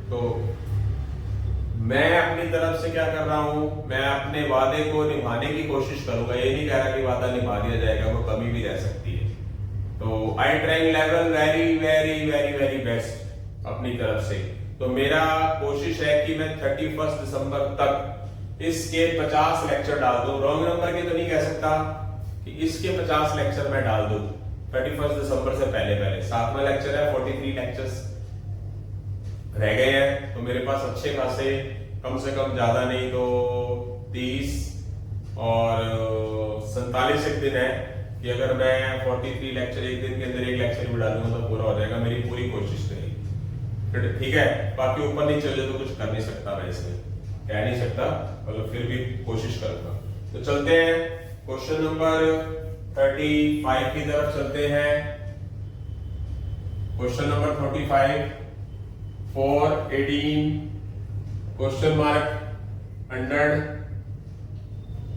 तो मैं अपनी तरफ से क्या कर रहा हूं, मैं अपने वादे को निभाने की कोशिश करूंगा। ये नहीं कह रहा कि वादा निभा दिया जाएगा, वो कमी भी रह सकती है। तो I trying level very very very very best अपनी तरफ से। तो मेरा कोशिश है कि मैं 31 दिसंबर तक इसके 50 लेक्चर डाल दूं। रॉन्ग नंबर के तो नहीं कह सकता कि इसके 50 लेक्चर मैं डाल दूं 31 दिसंबर से पहले 7वां लेक्चर है, 43 लेक्चर्स रह गए हैं, तो मेरे पास अच्छे खासे कम से कम ज्यादा नहीं तो 30 और 47 एक दिन है कि अगर मैं 43 लेक्चर एक दिन के अंदर एक लेक्चर भी डालूंगा तो पूरा हो जाएगा। मेरी पूरी कोशिश रहेगी, ठीक है। बाकी ऊपर नीचे चले तो कुछ कर नहीं सकता मैं, इसमें कह नहीं सकता, मतलब फिर भी कोशिश करूंगा। तो चलते हैं क्वेश्चन नंबर 35 की तरफ चलते हैं। Question number 35 418 question mark 100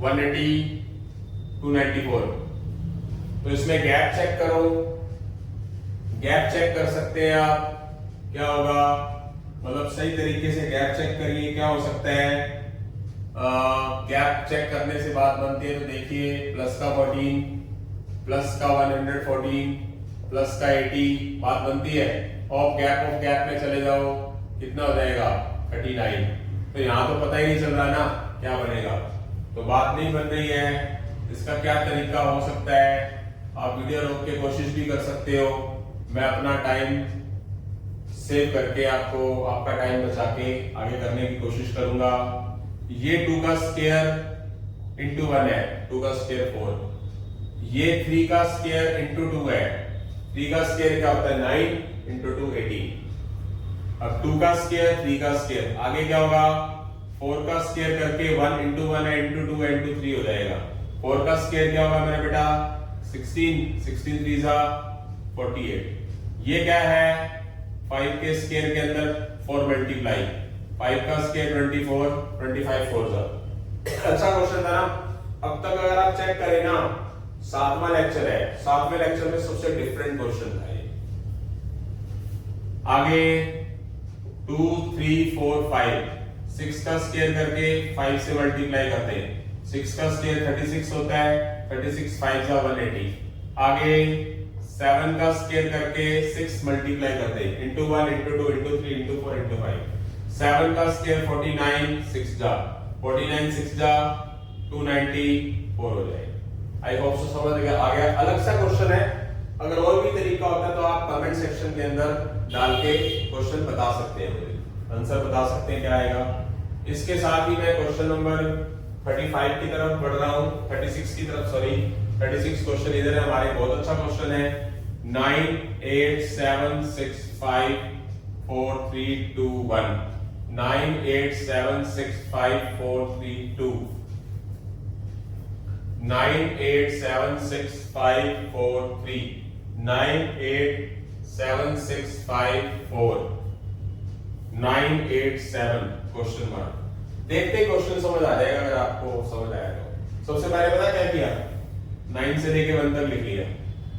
180 294। तो इसमें गैप चेक करो, गैप चेक कर सकते हैं आप, क्या होगा, मतलब सही तरीके से गैप चेक करिए। क्या हो सकता है, गैप चेक करने से बात बनती है, तो देखिए प्लस का 14 प्लस का 114 प्लस का 80 बात बनती है। ऑफ गैप में चले जाओ, कितना हो जाएगा 39। तो यहां तो पता ही नहीं चल रहा ना क्या बनेगा, तो बात नहीं बन रही है। इसका क्या तरीका हो सकता है, आप वीडियो रोक के कोशिश भी कर सकते हो, मैं अपना टाइम सेव करके आपको आपका टाइम बचा के आगे करने की कोशिश करूंगा। ये 2 का स्क्वायर इंटू 1 है, 2 का स्क्वायर 4। ये 3 का स्क्वायर इंटू 2 है, 3 का स्क्वायर क्या होता है 9 इंटू 2 18। अब 2 का स्क्वायर 3 का स्क्वायर, आगे क्या होगा 4 का स्क्वायर करके 1 इंटू 1 है इंटू 2 है इंटू 3 हो जाएगा। 4 का स्क्वायर क्या होगा मेरा बेटा 16, 16 3 जा 48। ये क्या है 5 के स्क्वायर के अंदर 4 मल्टीप्लाई, 5 का स्क्वायर 24, 25 4 जा। अच्छा क्वेश्चन था ना। अब तक अगर आप चेक करें ना, 7वां लेक्चर है, 7वें लेक्चर में सबसे डिफरेंट क्वेश्चन था ये। आगे 2 3 4 5, 6 का स्क्वायर करके 5 से मल्टीप्लाई करते हैं, 6 का स्क्वायर 36 होता है, 36 5 जा 180। आगे 7 का स्क्वायर करके 6 मल्टीप्लाई करते हैं, into 1 into 2 into 3 into 4 into 5। 7 का स्क्वायर 49 6 जा 49 6 जा 294 हो जाएगा। आई होप सो समझ आ गया। अलग सा क्वेश्चन है, अगर और भी तरीका होता है तो आप कमेंट सेक्शन के अंदर डाल के क्वेश्चन बता सकते हैं, मुझे आंसर बता सकते हैं क्या आएगा। इसके साथ ही मैं क्वेश्चन नंबर 35 की तरफ बढ़ रहा हूं, 36 की तरफ, सॉरी 36 क्वेश्चन इधर है हमारे, बहुत अच्छा क्वेश्चन है। 9 8 7 6 5 4 3 2 1, 9 8 7 6 5 4 3 2, 9 8 7 6 5 4 3, 9 8 7 6 5 4 9 8 7 क्वेश्चन मार्क। देखते क्वेश्चन समझ आ जाएगा अगर आपको समझ आया तो। सबसे पहले पता क्या किया, 9 से लेके 1 तक लिख लिया,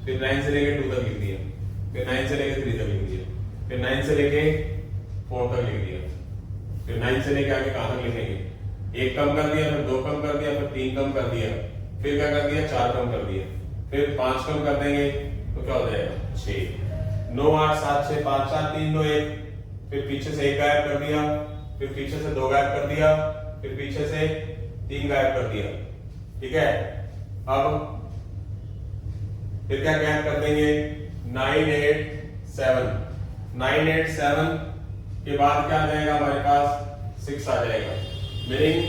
फिर 9 से लेके 2 तक लिख दिया, फिर 9 से लेके 3 तक लिख दिया, फिर 9 से लेके 4 तक लिख दिया, फिर 9 से लेके आगे कहां तक लिखेंगे, 1 कम कर दिया, फिर 2 कम कर दिया, फिर 3 कम कर दिया, फिर क्या कर दिया 4 कम कर दिया, फिर 5 कम कर देंगे तो क्या हो जाएगा 6। 9 8 7 6 5 4 3 2 1, फिर पीछे से 1 गायब कर दिया, फिर पीछे से 2 गायब कर दिया, फिर पीछे से 3 गायब कर दिया, ठीक है। अब फिर क्या गायब कर देंगे 9 8 7, 9 8 7 के बाद क्या आ जाएगा हमारे पास 6 आ जाएगा, मीनिंग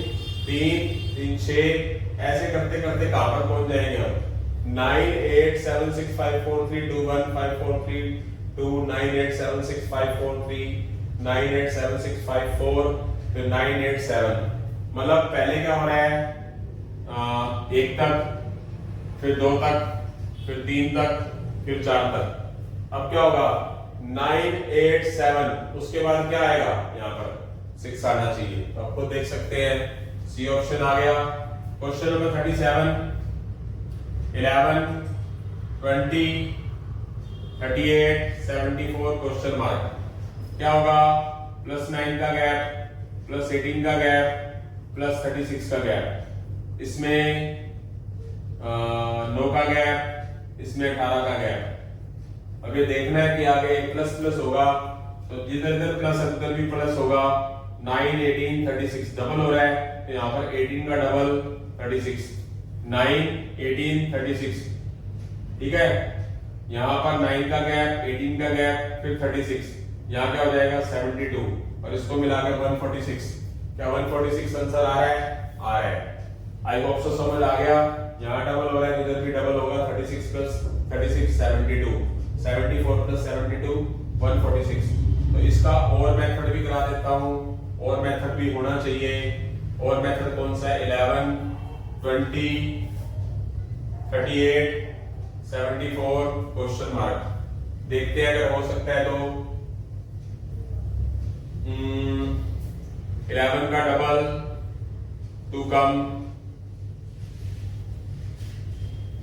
3 3 6, ऐसे करते करते कहां पर पहुंच जाएंगे हम 9 8 7 6 5 4 3 2 1 5 4 3 2, 9 8 7 6 5 4 3, 9 8 7 6 5 4, फिर 9 8 7। मतलब पहले क्या हो रहा है 1 तक, फिर 2 तक, फिर 3 तक, फिर 4 तक। अब क्या होगा 9 8 7, उसके बाद क्या आएगा यहाँ पर 6 आना चाहिए, तो आपको देख सकते हैं सी ऑप्शन आ गया। Question number 37, 11 20 38 74 question mark. क्या होगा +9 का गैप, +18 का गैप, +36 का गैप, इसमें 9 का गैप, इसमें 18 का गैप। अब ये देखना है कि आगे प्लस प्लस होगा तो जिधर जिधर प्लस है उधर भी प्लस होगा। 9 18 36 डबल हो रहा है तो यहाँ पर 18 का डबल 36, 9, 18, 36, ठीक है। यहाँ पर 9 का गैप, 18 का गैप, फिर 36, यहाँ क्या हो जाएगा 72 और इसको मिलाकर 146। क्या 146 आंसर आ रहा है? आ रहा है। आई होप सो समझ आ गया। यहाँ डबल हो रहा है, इधर भी डबल होगा। 36 प्लस 36 72, 74 प्लस 72 146। तो इसका और मेथड भी करा देता हूँ, और मेथड भी होना चाहिए। और मेथड कौन सा है? 11, 20, 38, 74 क्वेश्चन मार्क। देखते हैं अगर हो सकता है तो 11 का डबल 2 कम,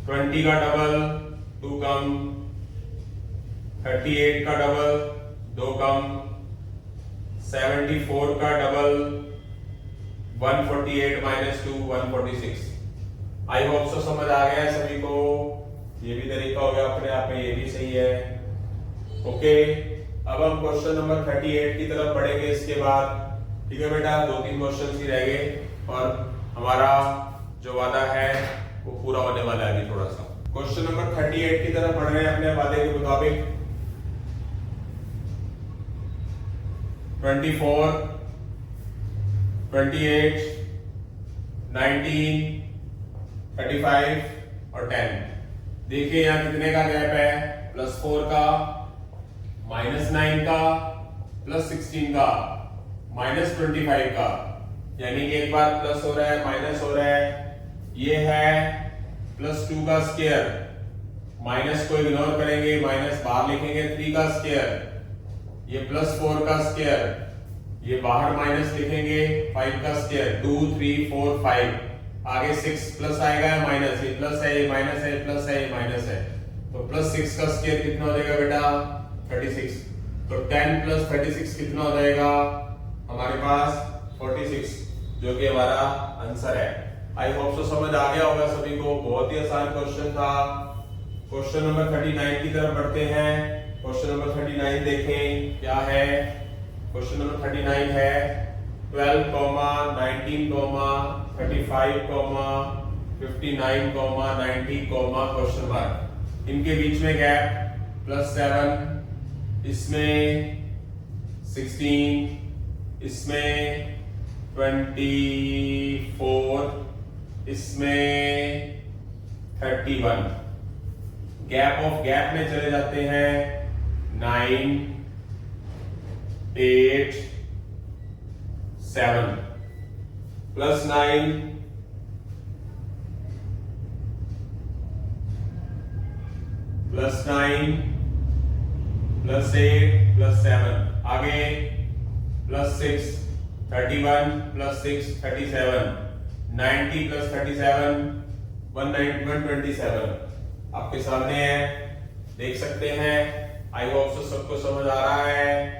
20 का डबल 2 कम, 38 का डबल 2 कम, 74 का डबल 148 माइनस 2 146। आई होप सो समझ आ गया है सभी को। ये भी तरीका हो गया अपने आप में, ये भी सही है। ओके, अब हम क्वेश्चन नंबर 38 की तरफ बढ़ेंगे इसके बाद। ठीक है बेटा, 2-3 क्वेश्चन ही रह गए और हमारा जो वादा है वो पूरा होने वाला है अभी थोड़ा सा। क्वेश्चन नंबर 38 की तरफ बढ़ रहे हैं अपने वादे के मुताबिक। 24, 28, 19, 35 और 10। देखिए यहाँ कितने का गैप है? +4 का, -9 का, +16 का, -25 का। यानी कि एक बार प्लस हो रहा है, माइनस हो रहा है। ये है +2 का स्क्वायर, माइनस को इग्नोर करेंगे, माइनस बाहर लिखेंगे। 3 का स्क्वायर, ये +4 का स्क्वायर, ये बाहर माइनस लिखेंगे। 5 का स्क्वायर, 2, 3, 4, 5। आगे 6 प्लस आएगा या माइनस? ये प्लस है, ये माइनस है, प्लस है, ये माइनस है। तो +6 का स्क्वायर कितना हो जाएगा बेटा? 36। तो 10 + 36 कितना हो जाएगा हमारे पास? 46, जो कि हमारा आंसर है। आई होप सो समझ आ गया होगा सभी को। बहुत ही आसान क्वेश्चन था। क्वेश्चन नंबर 39 की तरफ बढ़ते हैं। क्वेश्चन नंबर 39 देखें क्या है। क्वेश्चन नंबर 39 है 12, 19, 35, 59, 90, क्वेश्चन मार्क। इनके बीच में गैप +7, इसमें 16, इसमें 24, इसमें 31। गैप ऑफ गैप में चले जाते हैं 9, 8, 7, +9, +9, +8, +7। आगे +6, 31 + 6, 37, 90 + 37, 127 आपके सामने है, देख सकते हैं। आई होप सो सबको समझ आ रहा है।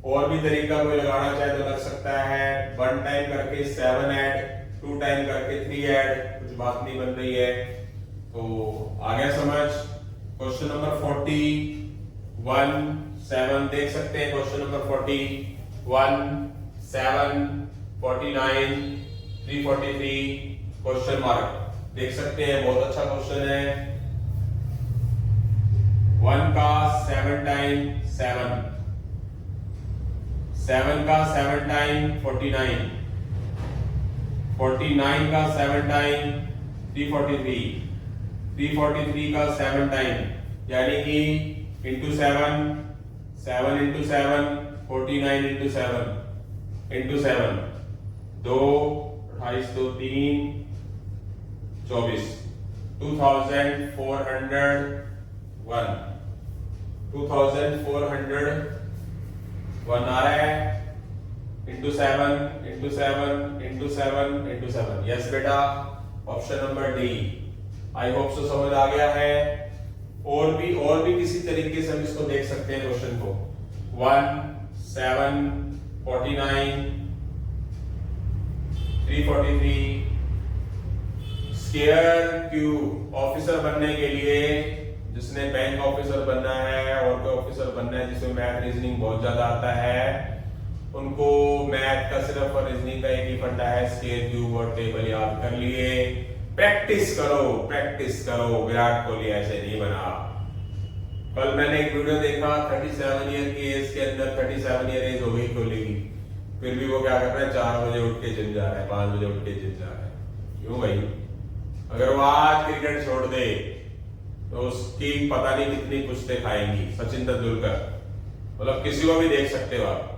और भी तरीका कोई लगाना चाहे तो लग सकता है। 1 टाइम करके 7 ऐड, 2 टाइम करके 3 ऐड, कुछ बात नहीं बन रही है। तो आ गया समझ। क्वेश्चन नंबर 41, 7 देख सकते हैं। क्वेश्चन नंबर 41, 7, 49, 343 क्वेश्चन मार्क देख सकते हैं। बहुत अच्छा क्वेश्चन है। 1 का 7 टाइम 7, 7 का 7 टाइम 49, 49 का 7 टाइम 343, 343 का 7 टाइम, यानी कि इंटू 7, 7 इंटू 7, 49 इंटू 7 इंटू 7, 2, 28, 2, 3, 24, 2401, 2401 आ रहा है। Into 7 into 7 into 7 into 7। Yes बेटा, option number D. I hope so समझ आ गया है। और भी किसी तरीके से हम इसको देख सकते हैं क्वेश्चन को। 1, 7, 49, 343। स्क्वायर क्यूब ऑफिसर बनने के लिए, जिसने बैंक ऑफिसर बनना है और कोई ऑफिसर बनना है जिसमें मैथ रीजनिंग बहुत ज्यादा आता है, उनको मैथ का सिर्फ और रीजनिंग का एक ही फंडा है, स्क्वायर क्यूब और टेबल याद कर लिए। प्रैक्टिस करो। विराट कोहली ऐसे नहीं बना। कल मैंने एक वीडियो देखा 37 ईयर की एज के अंदर, 37 ईयर एज हो गई कोहली की, फिर भी वो क्या कर रहा है, 4 बजे उठ के जिम जा रहा है, 5 बजे उठ के जिम जा रहा है। क्यों भाई? अगर वो आज क्रिकेट छोड़ दे तो उसकी पता नहीं कितनी पुश्तें खाएंगी। सचिन तेंदुलकर, मतलब किसी को भी देख सकते हो आप।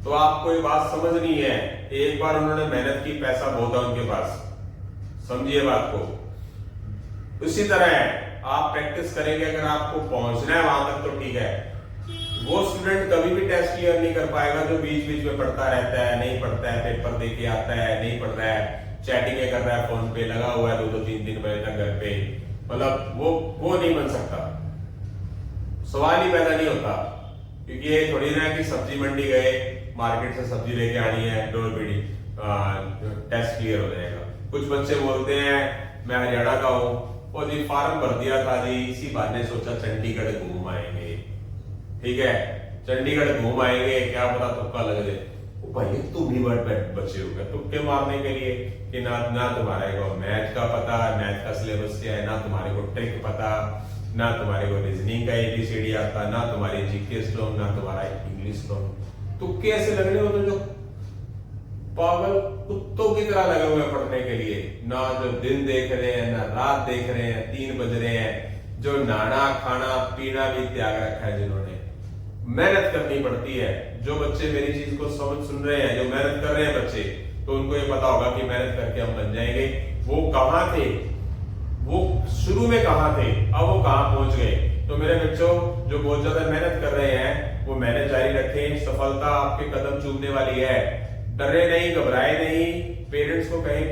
तो आपको ये बात समझनी है, एक बार उन्होंने मेहनत की, पैसा बहुत है उनके पास, समझिए बात को। उसी तरह है, आप प्रैक्टिस करेंगे, अगर आपको पहुंचना है वहां तक तो ठीक है। वो स्टूडेंट कभी भी टेस्ट क्लियर नहीं कर पाएगा जो बीच बीच में पढ़ता रहता है, नहीं पढ़ता है, पेपर दे के आता है, नहीं पढ़ रहा है, चैटिंग कर रहा है, फोन पे लगा हुआ है 2-2 3-3 बजे तक घर पे, मतलब वो नहीं बन सकता। सवाल ही पैदा नहीं होता। क्योंकि ये थोड़ी ना कि सब्जी मंडी गए, मार्केट से सब्जी लेके आनी है, डोर पीड़ी टेस्ट क्लियर हो जाएगा। कुछ बच्चे बोलते हैं मैं हरियाणा का हूँ, और जी फॉर्म भर दिया था जी, इसी बहाने सोचा चंडीगढ़ घूम आएंगे। ठीक है, चंडीगढ़ घूम आएंगे, क्या पता तुक्का लग जाए। भाई तुम भी बच्चे हो गए तुक्के मारने के लिए कि ना तुम्हारे को मैथ का पता, मैथ का सिलेबस क्या है, ना तुम्हारे को ट्रिक पता, ना तुम्हारे को रीजनिंग का एबीसीडी आता, ना तुम्हारी जीके स्ट्रॉन्ग, ना तुम्हारा इंग्लिश स्ट्रॉन्ग। तुक्के ऐसे लगने होते जो पागल कुत्तों की तरह लगे हुए पढ़ने के लिए, ना जो दिन देख रहे हैं, ना रात देख रहे हैं, 3 बज रहे हैं, जो नहाना खाना पीना भी त्याग रखा है, जिन्होंने मेहनत करनी पड़ती है। जो बच्चे मेरी चीज को सुन रहे हैं, जो मेहनत कर रहे हैं बच्चे, तो उनको ये पता होगा कि मेहनत करके हम बन जाएंगे। वो कहाँ थे, वो शुरू में कहाँ थे, अब वो कहाँ पहुंच गए। तो मेरे बच्चों जो बहुत ज्यादा मेहनत कर रहे हैं, वो मेहनत जारी रखें, सफलता आपके कदम चूमने वाली है। डरे नहीं, घबराए नहीं, पेरेंट्स को कहें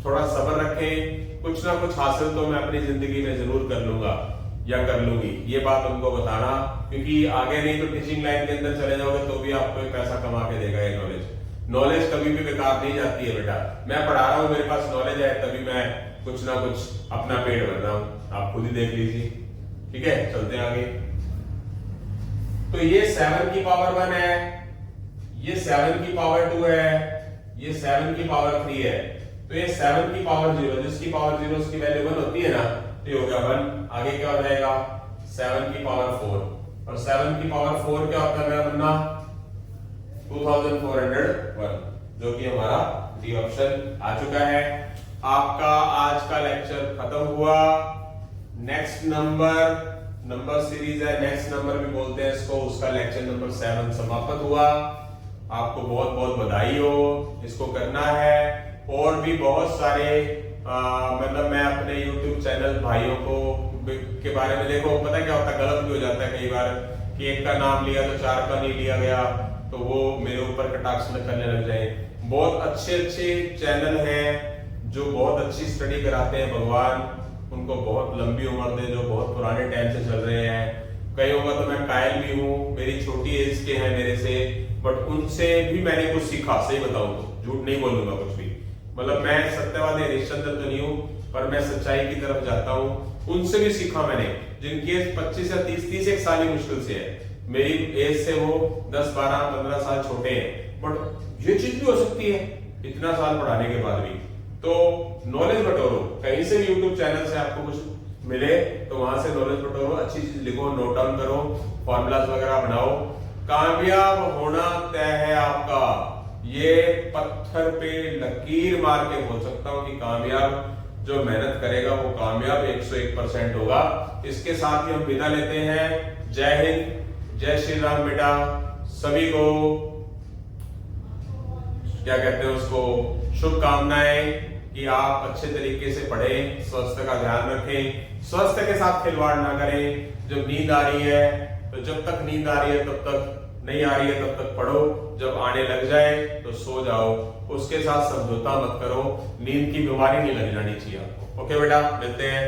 थोड़ा सब्र रखें, कुछ ना कुछ हासिल तो मैं अपनी जिंदगी में जरूर कर लूंगा या कर लूंगी, ये बात उनको बताना। क्योंकि आगे नहीं तो टीचिंग लाइन के अंदर चले जाओगे तो भी आपको पैसा कमा के देगा ये नॉलेज कभी भी बेकार नहीं जाती है बेटा। मैं पढ़ा रहा हूँ, मेरे पास नॉलेज है, तभी मैं कुछ ना कुछ अपना पेट भर रहा हूँ, आप खुद ही देख लीजिए। ठीक है, चलते हैं आगे। तो ये 7 की पावर 1 है, ये 7 की पावर 2 है, ये 7 की पावर 3 है। तो ये 7 की पावर 0, जिसकी पावर 0 उसकी वैल्यू 1 होती है ना, तो ये हो गया 1। आगे क्या हो जाएगा, 7 की पावर 4, और 7 की पावर 4 क्या होता है मेरा बनना, 2401, जो कि हमारा डी ऑप्शन आ चुका है। आपका आज का लेक्चर खत्म हुआ। नेक्स्ट नंबर सीरीज है, नेक्स्ट नंबर भी बोलते हैं इसको, उसका लेक्चर नंबर 7 समाप्त हुआ। आपको बहुत बहुत बधाई हो, इसको करना है। और भी बहुत सारे मतलब मैं अपने YouTube चैनल भाइयों को के बारे में, देखो पता क्या होता है, गलत भी हो जाता है कई बार कि एक का नाम लिया तो 4 का नहीं लिया गया, तो वो मेरे ऊपर कटाक्ष न करने लग जाए। बहुत अच्छे चैनल हैं जो बहुत अच्छी स्टडी कराते हैं, भगवान उनको बहुत लंबी उम्र दे, जो बहुत पुराने टाइम से चल रहे हैं। कई होगा तो मैं कायल भी हूँ, मेरी छोटी एज के हैं मेरे से, बट उनसे भी मैंने कुछ सीखा, सही बताऊं तो, झूठ नहीं बोलूंगा कुछ भी। मतलब मैं सत्यवादी हरिश्चंद्र तो नहीं हूँ, पर मैं सच्चाई की तरफ जाता हूँ। उनसे भी सीखा मैंने, जिनकी एज 25 या 30 एक साल ही मुश्किल से है, मेरी एज से वो 10, 12, 15 साल छोटे हैं, बट ये चीज भी हो सकती है इतना साल पढ़ाने के बाद भी। तो नॉलेज बटोरो, कहीं से भी यूट्यूब चैनल से आपको कुछ मिले तो वहां से नॉलेज बटोरो, अच्छी चीज लिखो, नोट डाउन करो, फॉर्मूलाज वगैरह बनाओ। कामयाब होना तय है आपका, ये पत्थर पे लकीर मार के बोल सकता हूं कि कामयाब जो मेहनत करेगा वो कामयाब 101% होगा। इसके साथ ही हम विदा लेते हैं। जय हिंद, जय श्री राम बेटा। सभी को क्या कहते हैं उसको, शुभकामनाएं कि आप अच्छे तरीके से पढ़ें, स्वास्थ्य का ध्यान रखें, स्वास्थ्य के साथ खिलवाड़ ना करें। जब नींद आ रही है तो जब तक नींद आ रही है तब तक, नहीं आ रही है तब तक पढ़ो, जब आने लग जाए तो सो जाओ। उसके साथ समझौता मत करो, नींद की बीमारी नहीं लग जानी चाहिए आपको। ओके बेटा, मिलते हैं।